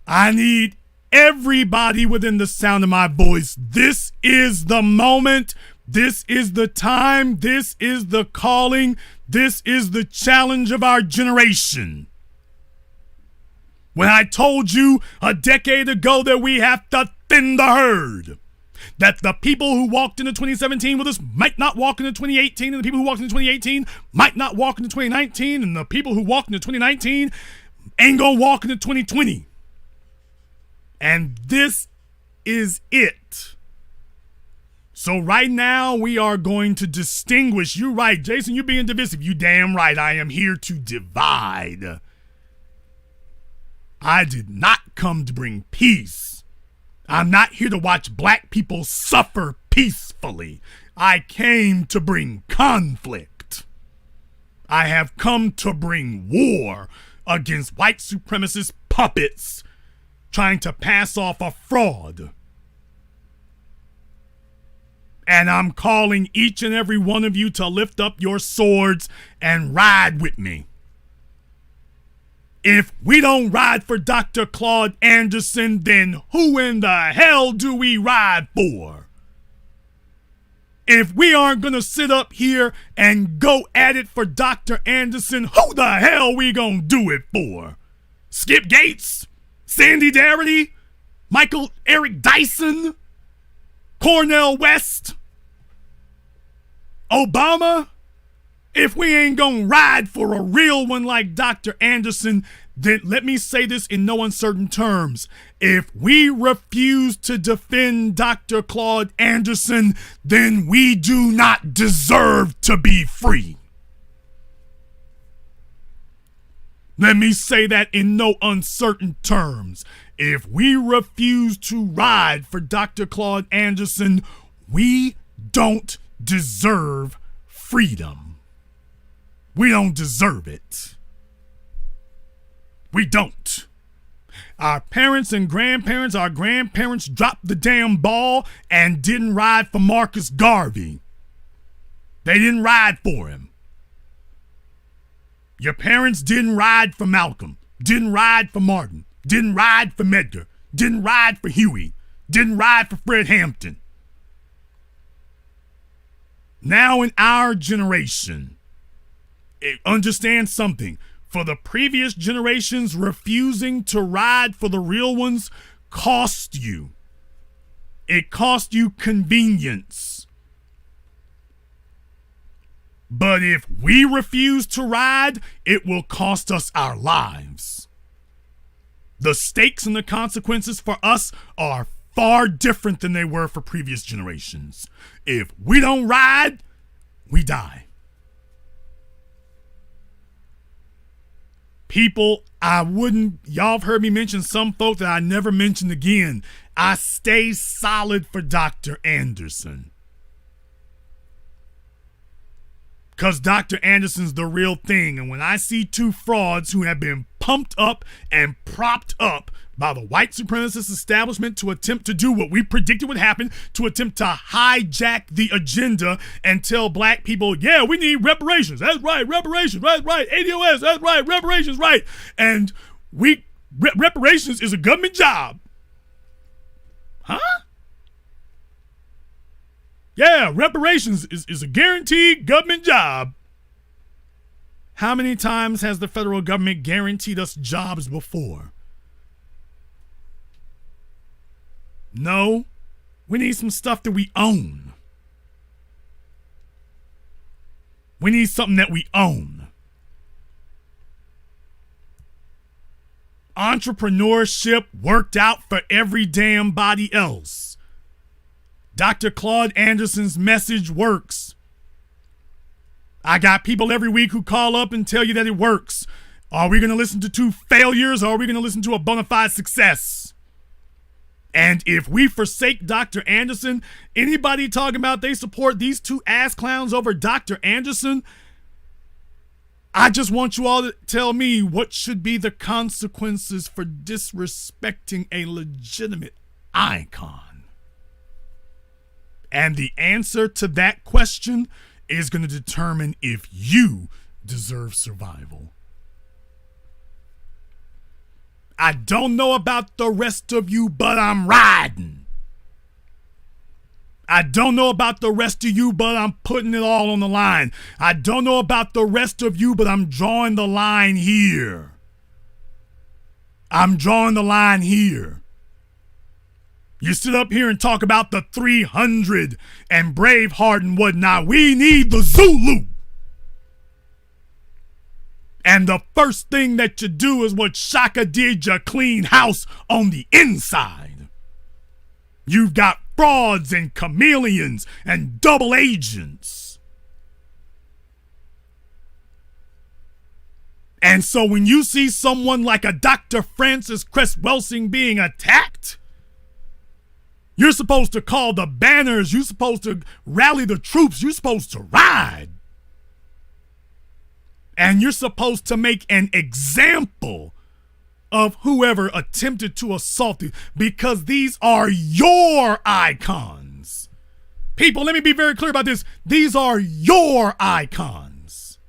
I need everybody within the sound of my voice. This is the moment. This is the time. This is the calling. This is the challenge of our generation. When I told you a decade ago that we have to thin the herd, that the people who walked into 2017 with us might not walk into 2018, and the people who walked into 2018 might not walk into 2019, and the people who walked into 2019 ain't gonna walk into 2020. And this is it. So right now we are going to distinguish. You're right, Jason, you're being divisive. You damn right, I am here to divide. I did not come to bring peace. I'm not here to watch black people suffer peacefully. I came to bring conflict. I have come to bring war against white supremacist puppets trying to pass off a fraud. And I'm calling each and every one of you to lift up your swords and ride with me. If we don't ride for Dr. Claud Anderson, then who in the hell do we ride for? If we aren't going to sit up here and go at it for Dr. Anderson, who the hell we going to do it for? Skip Gates? Sandy Darity? Michael Eric Dyson? Cornel West? Obama? If we ain't gonna ride for a real one like Dr. Anderson, then let me say this in no uncertain terms. If we refuse to defend Dr. Claud Anderson, then we do not deserve to be free. Let me say that in no uncertain terms. If we refuse to ride for Dr. Claud Anderson, we don't deserve freedom. We don't deserve it. We don't. Our parents and grandparents, our grandparents dropped the damn ball and didn't ride for Marcus Garvey. They didn't ride for him. Your parents didn't ride for Malcolm, didn't ride for Martin, didn't ride for Medgar, didn't ride for Huey, didn't ride for Fred Hampton. Now in our generation, understand something. For the previous generations, refusing to ride for the real ones cost you. It cost you convenience. But if we refuse to ride, it will cost us our lives. The stakes and the consequences for us are far different than they were for previous generations. If we don't ride, we die. People, y'all have heard me mention some folk that I never mentioned again. I stay solid for Dr. Anderson. Because Dr. Anderson's the real thing. And when I see two frauds who have been pumped up and propped up by the white supremacist establishment to attempt to do what we predicted would happen, to attempt to hijack the agenda and tell black people, yeah, we need reparations. That's right, reparations. That's right, ADOS. That's right, reparations, right. And reparations is a government job. Huh? Yeah, reparations is a guaranteed government job. How many times has the federal government guaranteed us jobs before? No, we need some stuff that we own. We need something that we own. Entrepreneurship worked out for every damn body else. Dr. Claud Anderson's message works. I got people every week who call up and tell you that it works. Are we going to listen to two failures, or are we going to listen to a bona fide success? And if we forsake Dr. Anderson, anybody talking about they support these two ass clowns over Dr. Anderson, I just want you all to tell me what should be the consequences for disrespecting a legitimate icon. And the answer to that question is going to determine if you deserve survival. I don't know about the rest of you, but I'm riding. I don't know about the rest of you, but I'm putting it all on the line. I don't know about the rest of you, but I'm drawing the line here. I'm drawing the line here. You sit up here and talk about the 300 and Braveheart and whatnot. We need the Zulu. And the first thing that you do is what Shaka did, you clean house on the inside. You've got frauds and chameleons and double agents. And so when you see someone like a Dr. Francis Cress Welsing being attacked, you're supposed to call the banners. You're supposed to rally the troops. You're supposed to ride. And you're supposed to make an example of whoever attempted to assault you, because these are your icons. People, let me be very clear about this. These are your icons.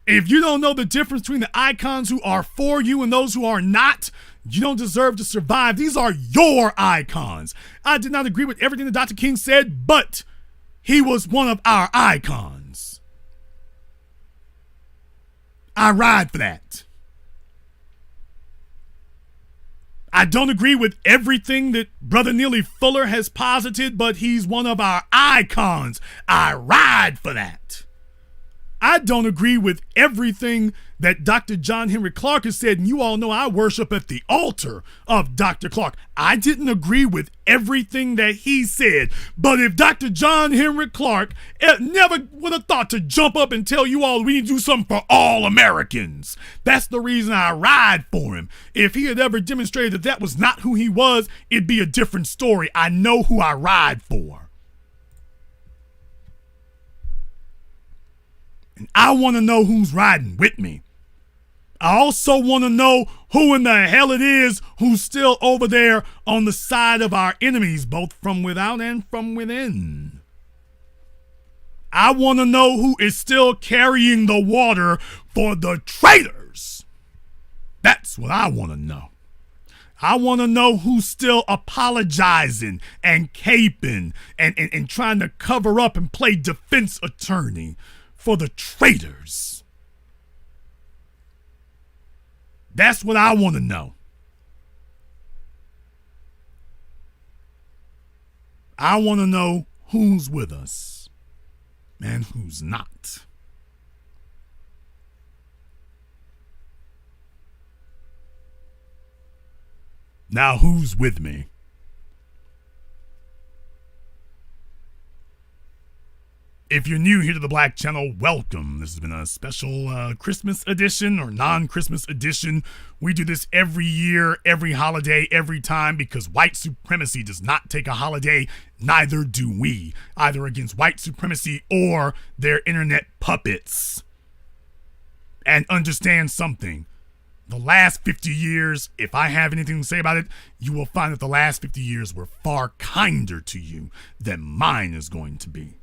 If you don't know the difference between the icons who are for you and those who are not, you don't deserve to survive. These are your icons. I did not agree with everything that Dr. King said, but he was one of our icons. I ride for that. I don't agree with everything that Brother Neely Fuller has posited, but he's one of our icons. I ride for that. I don't agree with everything that Dr. John Henry Clarke has said, and you all know I worship at the altar of Dr. Clarke. I didn't agree with everything that he said, but if Dr. John Henry Clarke never would have thought to jump up and tell you all we need to do something for all Americans, that's the reason I ride for him. If he had ever demonstrated that that was not who he was, it'd be a different story. I know who I ride for. And I want to know who's riding with me. I also want to know who in the hell it is who's still over there on the side of our enemies, both from without and from within. I want to know who is still carrying the water for the traitors. That's what I want to know. I want to know who's still apologizing and caping and trying to cover up and play defense attorney for the traitors. That's what I want to know. I want to know who's with us and who's not. Now, who's with me? If you're new here to the Black Channel, welcome. This has been a special Christmas edition or non-Christmas edition. We do this every year, every holiday, every time, because white supremacy does not take a holiday. Neither do we, either against white supremacy or their internet puppets. And understand something. The last 50 years, if I have anything to say about it, you will find that the last 50 years were far kinder to you than mine is going to be.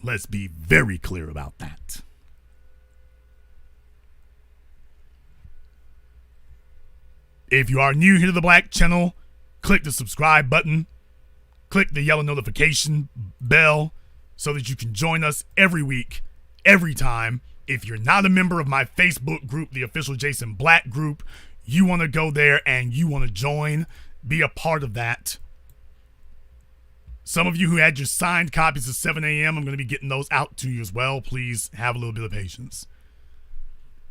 Let's be very clear about that. If you are new here to the Black Channel, click the subscribe button. Click the yellow notification bell so that you can join us every week, every time. If you're not a member of my Facebook group, the official Jason Black group, you want to go there and you want to join, be a part of that. Some of you who had your signed copies of 7 a.m., I'm going to be getting those out to you as well. Please have a little bit of patience.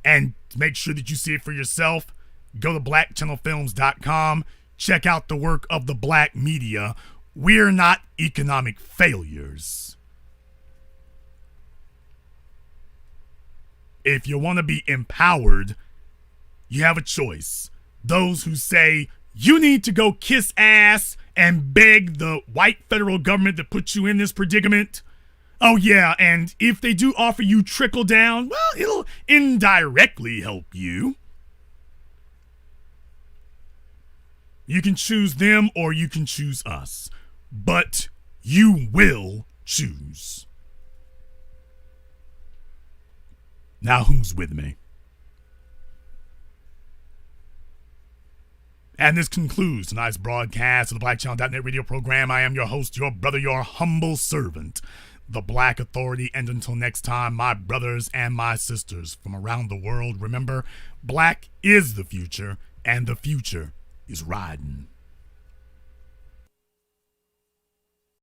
And make sure that you see it for yourself. Go to blackchannelfilms.com. Check out the work of the Black media. We're not economic failures. If you want to be empowered, you have a choice. Those who say, you need to go kiss ass and beg the white federal government to put you in this predicament. Oh yeah, and if they do offer you trickle down, well, it'll indirectly help you. You can choose them or you can choose us, but you will choose. Now who's with me? And this concludes tonight's broadcast of the BlackChannel.net radio program. I am your host, your brother, your humble servant, the Black Authority. And until next time, my brothers and my sisters from around the world, remember, Black is the future, and the future is riding.